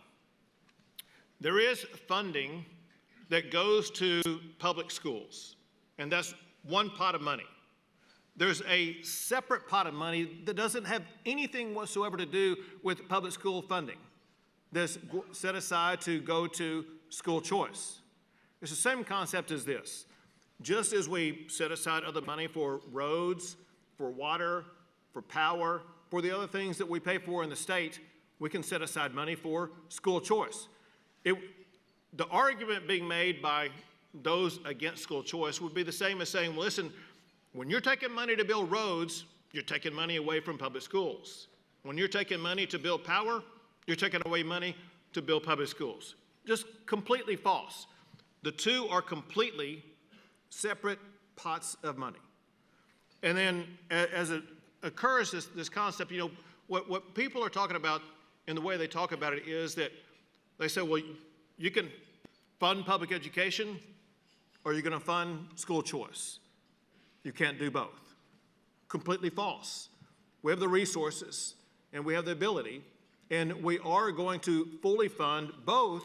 There is funding that goes to public schools, and that's one pot of money. There's a separate pot of money that doesn't have anything whatsoever to do with public school funding that's set aside to go to school choice. It's the same concept as this. Just as we set aside other money for roads, for water, for power, for the other things that we pay for in the state, we can set aside money for school choice. The argument being made by those against school choice would be the same as saying, well, listen, when you're taking money to build roads, you're taking money away from public schools. When you're taking money to build power, you're taking away money to build public schools. Just completely false. The two are completely separate pots of money. And then as it occurs, this concept, you know, what people are talking about and the way they talk about it is that they say, well, you can fund public education or you're going to fund school choice. You can't do both. Completely false. We have the resources and we have the ability, and we are going to fully fund both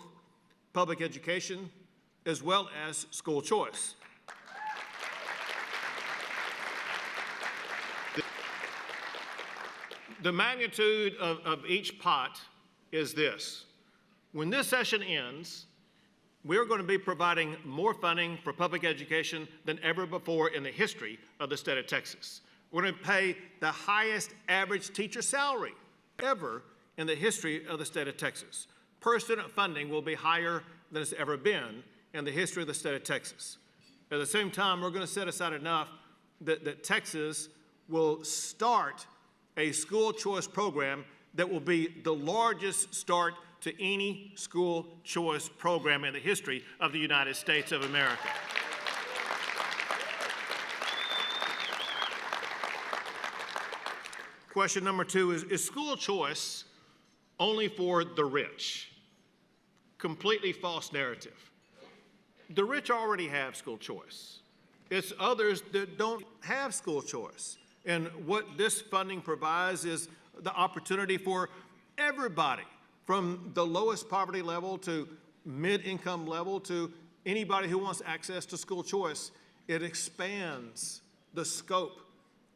public education as well as school choice. The magnitude of each pot is this. When this session ends, we're going to be providing more funding for public education than ever before in the history of the state of Texas. We're going to pay the highest average teacher salary ever in the history of the state of Texas. Per student funding will be higher than it's ever been in the history of the state of Texas. At the same time, we're going to set aside enough that Texas will start a school choice program that will be the largest start to any school choice program in the history of the United States of America. Question number two is school choice only for the rich? Completely false narrative. The rich already have school choice. It's others that don't have school choice. And what this funding provides is the opportunity for everybody, from the lowest poverty level to mid-income level to anybody who wants access to school choice. It expands the scope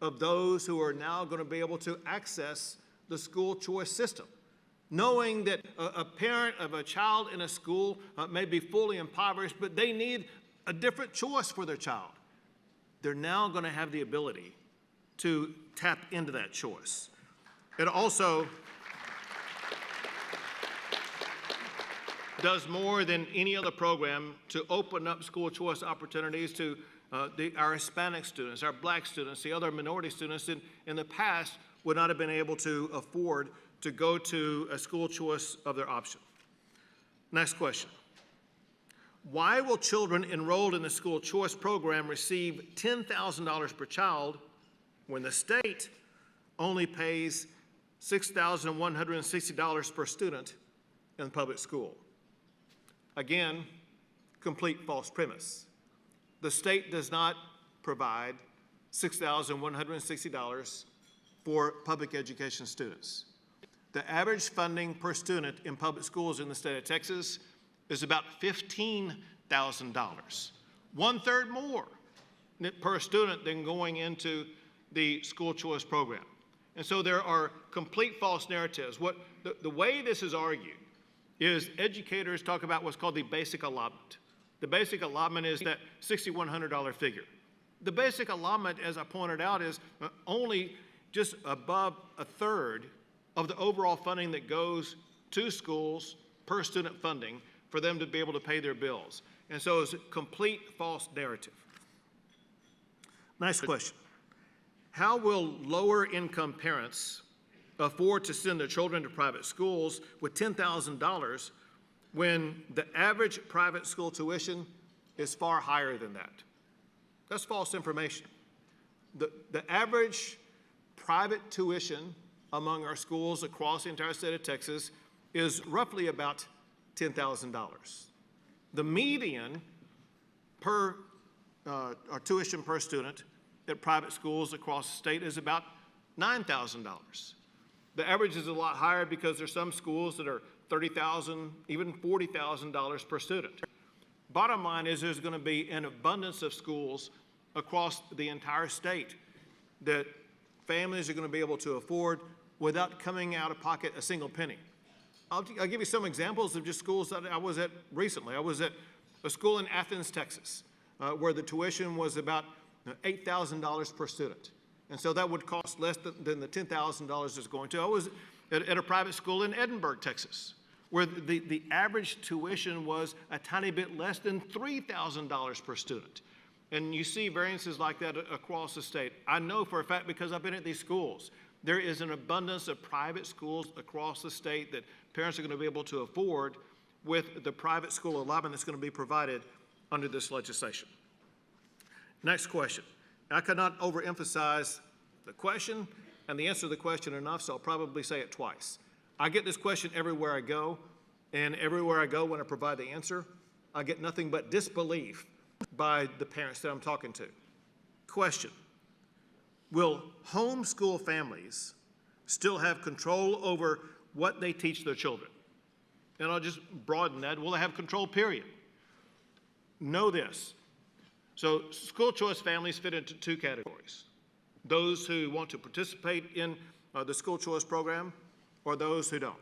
of those who are now going to be able to access the school choice system. Knowing that a parent of a child in a school may be fully impoverished, but they need a different choice for their child. They're now going to have the ability to tap into that choice. It also does more than any other program to open up school choice opportunities to our Hispanic students, our Black students, the other minority students that in the past would not have been able to afford to go to a school choice of their option. Next question. Why will children enrolled in the school choice program receive $10,000 per child when the state only pays $6,160 per student in public school? Again, complete false premise. The state does not provide $6,160 for public education students. The average funding per student in public schools in the state of Texas is about $15,000, one-third more per student than going into the school choice program. And so there are complete false narratives. The way this is argued is educators talk about what's called the basic allotment. The basic allotment is that $6,100 figure. The basic allotment, as I pointed out, is only just above a third of the overall funding that goes to schools per student funding for them to be able to pay their bills. And so it's a complete false narrative. Next question. How will lower income parents afford to send their children to private schools with $10,000 when the average private school tuition is far higher than that. That's false information. The average private tuition among our schools across the entire state of Texas is roughly about $10,000. The median per or tuition per student at private schools across the state is about $9,000. The average is a lot higher because there's some schools that are $30,000, even $40,000 per student. Bottom line is there's going to be an abundance of schools across the entire state that families are going to be able to afford without coming out of pocket a single penny. I'll give you some examples of just schools that I was at recently. I was at a school in Athens, Texas, where the tuition was about $8,000 per student. And so that would cost less than the $10,000 it's going to. I was at a private school in Edinburgh, Texas, where the average tuition was a tiny bit less than $3,000 per student. And you see variances like that across the state. I know for a fact because I've been at these schools. There is an abundance of private schools across the state that parents are going to be able to afford with the private school allotment that's going to be provided under this legislation. Next question. I cannot overemphasize the question and the answer to the question enough, so I'll probably say it twice. I get this question everywhere I go, and everywhere I go when I provide the answer, I get nothing but disbelief by the parents that I'm talking to. Question. Will homeschool families still have control over what they teach their children? And I'll just broaden that. Will they have control, period? Know this. So school choice families fit into two categories. Those who want to participate in the school choice program or those who don't.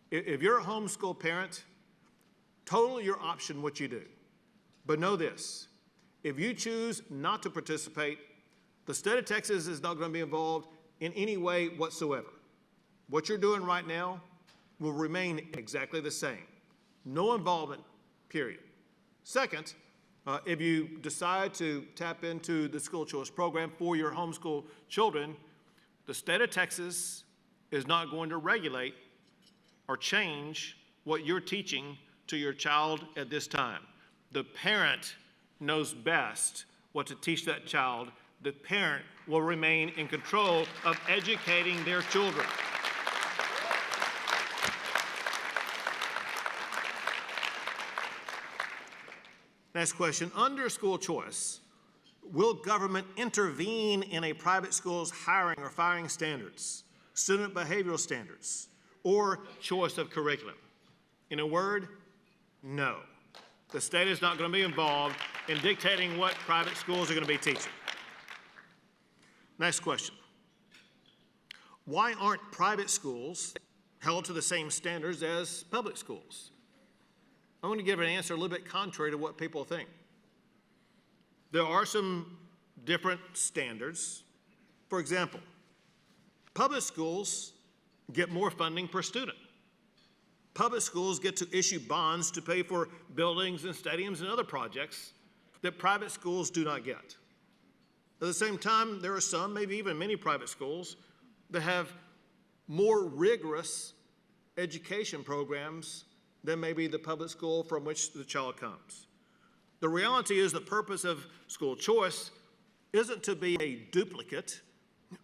If you're a homeschool parent, totally your option what you do. But know this, if you choose not to participate, the state of Texas is not going to be involved in any way whatsoever. What you're doing right now will remain exactly the same. No involvement, period. Second, if you decide to tap into the school choice program for your homeschool children, the state of Texas is not going to regulate or change what you're teaching to your child at this time. The parent knows best what to teach that child. The parent will remain in control of educating their children. Next question. Under school choice, will government intervene in a private school's hiring or firing standards, student behavioral standards, or choice of curriculum? In a word, no. The state is not going to be involved in dictating what private schools are going to be teaching. Next question. Why aren't private schools held to the same standards as public schools? I'm going to give an answer a little bit contrary to what people think. There are some different standards. For example, public schools get more funding per student. Public schools get to issue bonds to pay for buildings and stadiums and other projects that private schools do not get. At the same time, there are some, maybe even many private schools, that have more rigorous education programs than maybe the public school from which the child comes. The reality is the purpose of school choice isn't to be a duplicate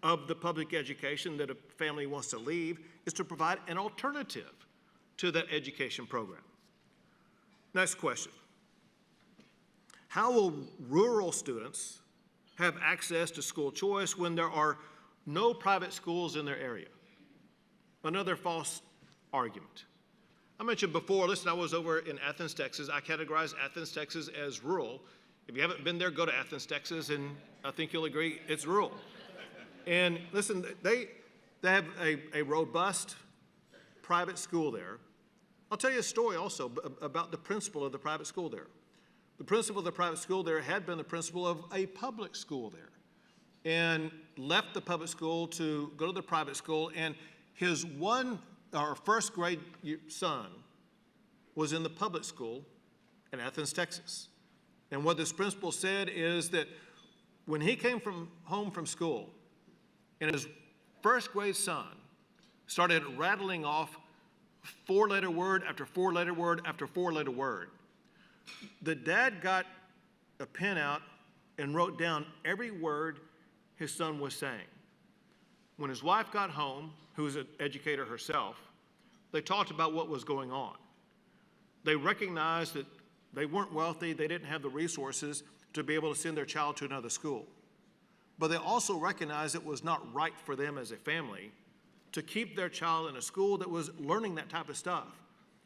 of the public education that a family wants to leave, is to provide an alternative to that education program. Next question. How will rural students have access to school choice when there are no private schools in their area? Another false argument. I mentioned before, listen, I was over in Athens, Texas. I categorize Athens, Texas as rural. If you haven't been there, go to Athens, Texas, and I think you'll agree it's rural. And listen, they have a robust private school there. I'll tell you a story also about the principal of the private school there. The principal of the private school there had been the principal of a public school there and left the public school to go to the private school, and his first grade son was in the public school in Athens, Texas. And what this principal said is that when he came home from school and his first grade son started rattling off four-letter word after four-letter word after four-letter word. The dad got a pen out and wrote down every word his son was saying. When his wife got home, who was an educator herself, they talked about what was going on. They recognized that they weren't wealthy, they didn't have the resources to be able to send their child to another school. But they also recognized it was not right for them as a family to keep their child in a school that was learning that type of stuff.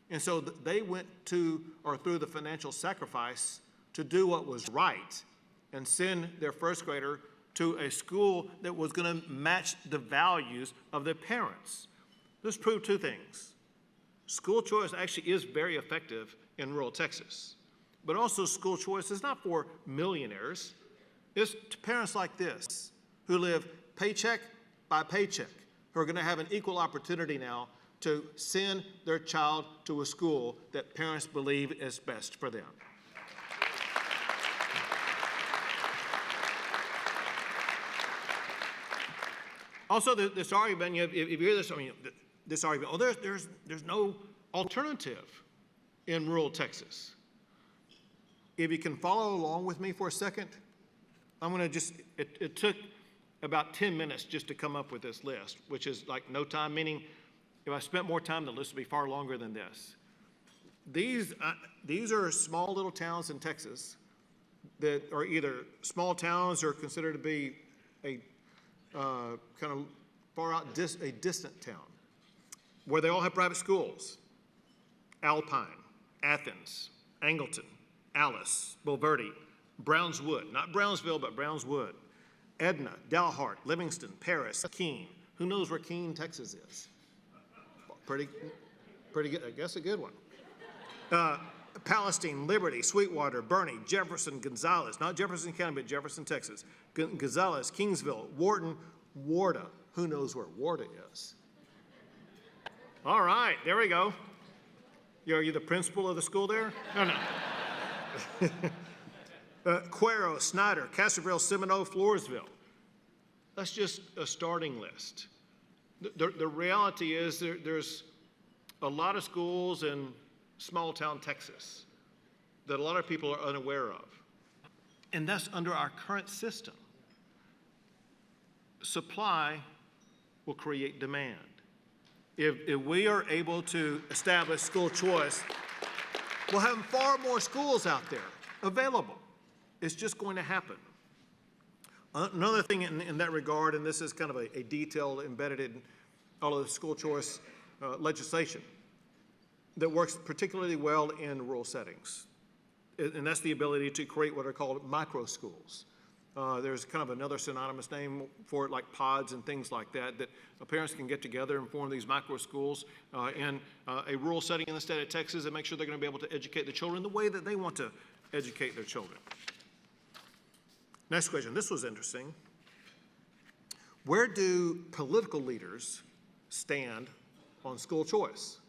And so they went to, or through the financial sacrifice, to do what was right and send their first grader to a school that was going to match the values of their parents. This proved two things. School choice actually is very effective in rural Texas. But also school choice is not for millionaires. It's to parents like this who live paycheck by paycheck, who are going to have an equal opportunity now to send their child to a school that parents believe is best for them. Also, this argument, if you hear this, this argument, there's no alternative in rural Texas. If you can follow along with me for a second, I'm going to it took about 10 minutes just to come up with this list, which is like no time, meaning if I spent more time, the list would be far longer than this. These are small little towns in Texas that are either small towns or considered to be a kind of far out, a distant town, where they all have private schools. Alpine, Athens, Angleton, Alice, Bulverde, Brownswood, not Brownsville, but Brownswood, Edna, Dalhart, Livingston, Paris, Keene. Who knows where Keene, Texas is? Pretty good, I guess a good one. Palestine, Liberty, Sweetwater, Bernie, Jefferson, Gonzales, not Jefferson County, but Jefferson, Texas, Gonzales, Kingsville, Wharton, Warda. Who knows where Warda is? All right, there we go. Are you the principal of the school there? No. Cuero, Snyder, Castroville, Seminole, Floresville. That's just a starting list. The reality is there's a lot of schools in small town Texas that a lot of people are unaware of. And that's under our current system. Supply will create demand. If we are able to establish school choice, we'll have far more schools out there available. It's just going to happen. Another thing in that regard, and this is kind of a detail embedded in all of the school choice legislation that works particularly well in rural settings, and that's the ability to create what are called micro schools. There's kind of another synonymous name for it, like pods and things like that, that parents can get together and form these micro schools in a rural setting in the state of Texas and make sure they're going to be able to educate the children the way that they want to educate their children. Next question. This was interesting. Where do political leaders stand on school choice?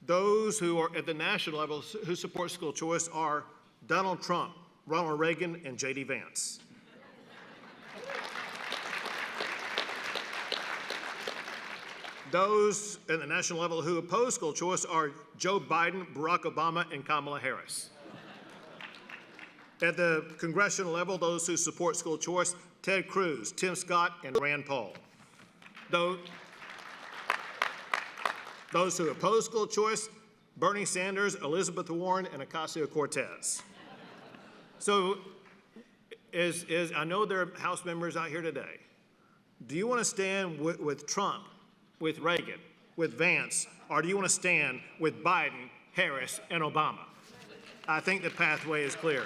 Those who are at the national level who support school choice are Donald Trump, Ronald Reagan, and J.D. Vance. Those at the national level who oppose school choice are Joe Biden, Barack Obama, and Kamala Harris. At the congressional level, those who support school choice, Ted Cruz, Tim Scott, and Rand Paul. Those who oppose school choice, Bernie Sanders, Elizabeth Warren, and Ocasio-Cortez. So, as I know there are House members out here today, do you want to stand with Trump, with Reagan, with Vance, or do you want to stand with Biden, Harris, and Obama? I think the pathway is clear.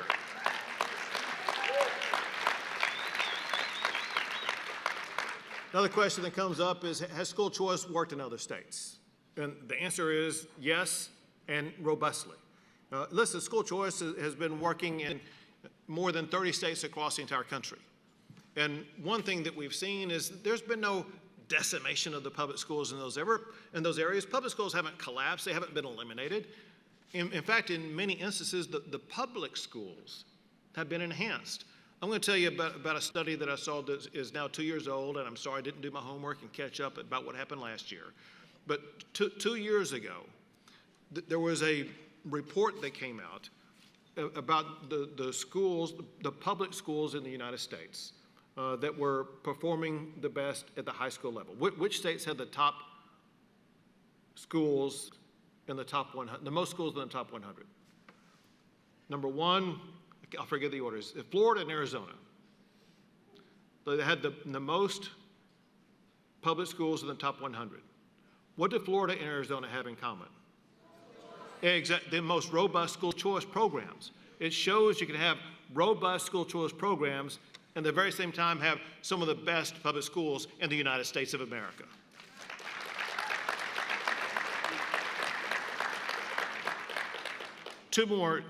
Another question that comes up is, has school choice worked in other states? And the answer is yes, and robustly. Listen, school choice has been working in more than 30 states across the entire country. And one thing that we've seen is there's been no decimation of the public schools in those areas. Public schools haven't collapsed, they haven't been eliminated. In fact, in many instances, the public schools have been enhanced. I'm going to tell you about a study that I saw that is now 2 years old, and I'm sorry I didn't do my homework and catch up about what happened last year. But 2 years ago, there was a report that came out about the schools, the public schools in the United States that were performing the best at the high school level. Which states had the top schools in the top 100, the most schools in the top 100? Number one, I'll forget the orders, Florida and Arizona. They had the most public schools in the top 100. What did Florida and Arizona have in common? The most robust school choice programs. It shows you can have robust school choice programs and at the very same time have some of the best public schools in the United States of America. Two more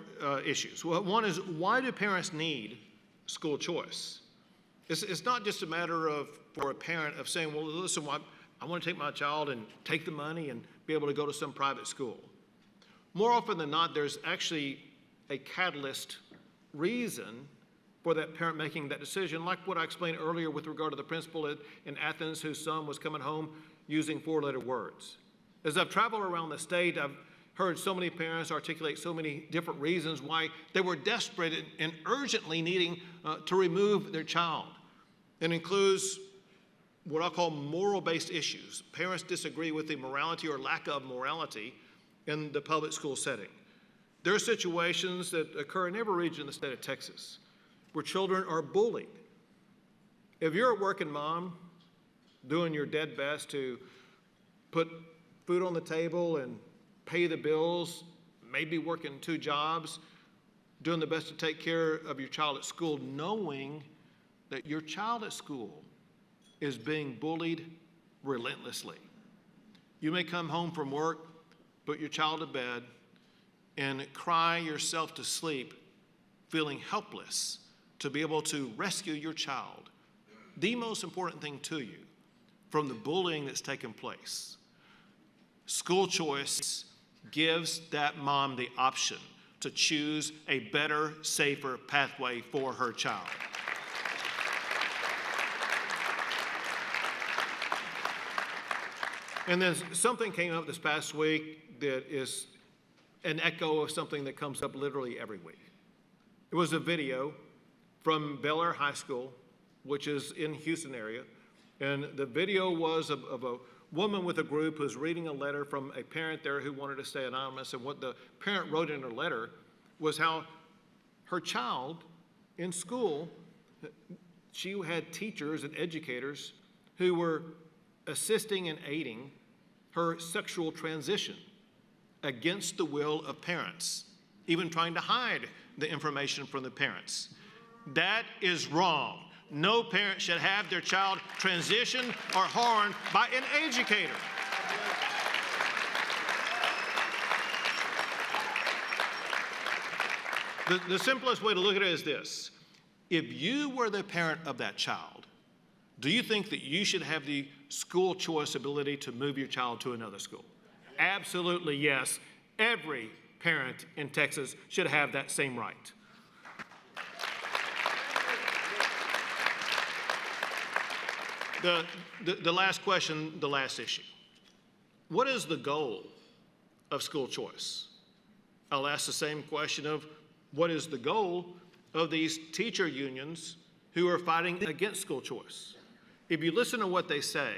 issues. Well, one is, why do parents need school choice? It's not just a matter of, for a parent, of saying, well, listen, I want to take my child and take the money and be able to go to some private school. More often than not, there's actually a catalyst reason for that parent making that decision, like what I explained earlier with regard to the principal in Athens whose son was coming home using 4-letter words. As I've traveled around the state, I've heard so many parents articulate so many different reasons why they were desperate and urgently needing to remove their child. It includes what I call moral-based issues. Parents disagree with the morality or lack of morality in the public school setting. There are situations that occur in every region of the state of Texas where children are bullied. If you're a working mom doing your dead best to put food on the table and pay the bills, maybe working 2 jobs, doing the best to take care of your child at school, knowing that your child at school is being bullied relentlessly. You may come home from work, put your child to bed, and cry yourself to sleep, feeling helpless to be able to rescue your child, the most important thing to you, from the bullying that's taken place. School choice gives that mom the option to choose a better, safer pathway for her child. And then something came up this past week that is an echo of something that comes up literally every week. It was a video from Bel Air High School, which is in Houston area, and the video was of a woman with a group who's reading a letter from a parent there who wanted to stay anonymous, and what the parent wrote in her letter was how her child in school, she had teachers and educators who were assisting and aiding her sexual transition against the will of parents, even trying to hide the information from the parents. That is wrong. No parent should have their child transitioned or harmed by an educator. The simplest way to look at it is this. If you were the parent of that child, do you think that you should have the school choice ability to move your child to another school? Absolutely yes. Every parent in Texas should have that same right. The last question, the last issue. What is the goal of school choice? I'll ask the same question of what is the goal of these teacher unions who are fighting against school choice? If you listen to what they say,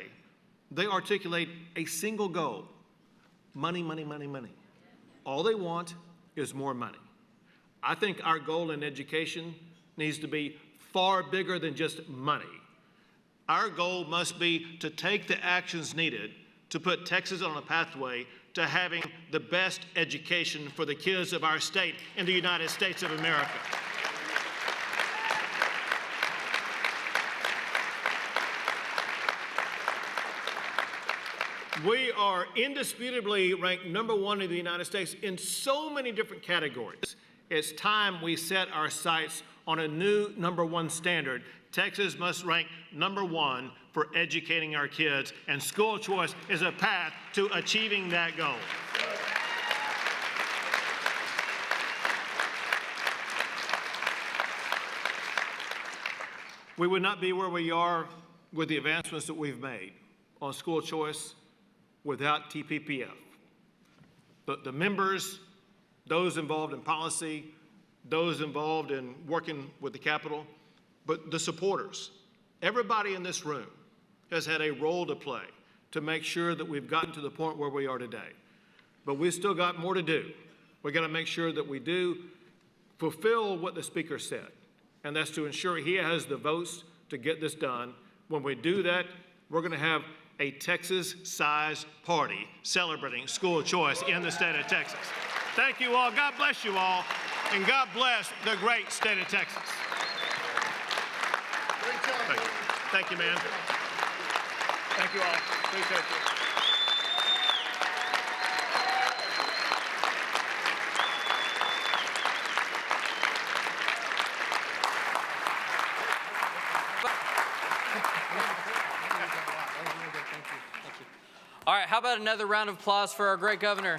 they articulate a single goal: money, money, money, money. All they want is more money. I think our goal in education needs to be far bigger than just money. Our goal must be to take the actions needed to put Texas on a pathway to having the best education for the kids of our state in the United States of America. We are indisputably ranked #1 in the United States in so many different categories. It's time we set our sights on a new #1 standard. Texas must rank #1 for educating our kids, and school choice is a path to achieving that goal. We would not be where we are with the advancements that we've made on school choice without TPPF. The members, those involved in policy, those involved in working with the Capitol, but the supporters, everybody in this room has had a role to play to make sure that we've gotten to the point where we are today. But we've still got more to do. We've got to make sure that we do fulfill what the Speaker said, and that's to ensure he has the votes to get this done. When we do that, we're going to have a Texas-sized party celebrating school choice in the state of Texas. Thank you all. God bless you all, and God bless the great state of Texas. Thank you. Thank you, man. Thank you all. Appreciate you. All right, how about another round of applause for our great governor?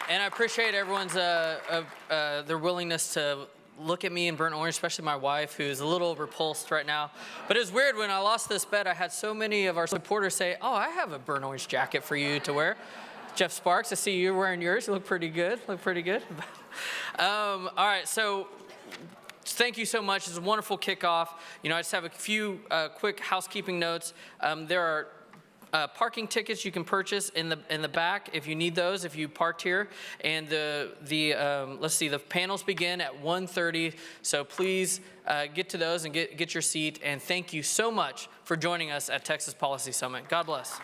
And I appreciate everyone's their willingness to look at me in burnt orange, especially my wife, who's a little repulsed right now. But it was weird, when I lost this bet, I had so many of our supporters say, oh, I have a burnt orange jacket for you to wear. Jeff Sparks, I see you wearing yours. You look pretty good. All right, so thank you so much. It's a wonderful kickoff. You know, I just have a few quick housekeeping notes. There are parking tickets you can purchase in the back if you need those, if you parked here. And let's see, the panels begin at 1:30. So please get to those and get your seat. And thank you so much for joining us at Texas Policy Summit. God bless.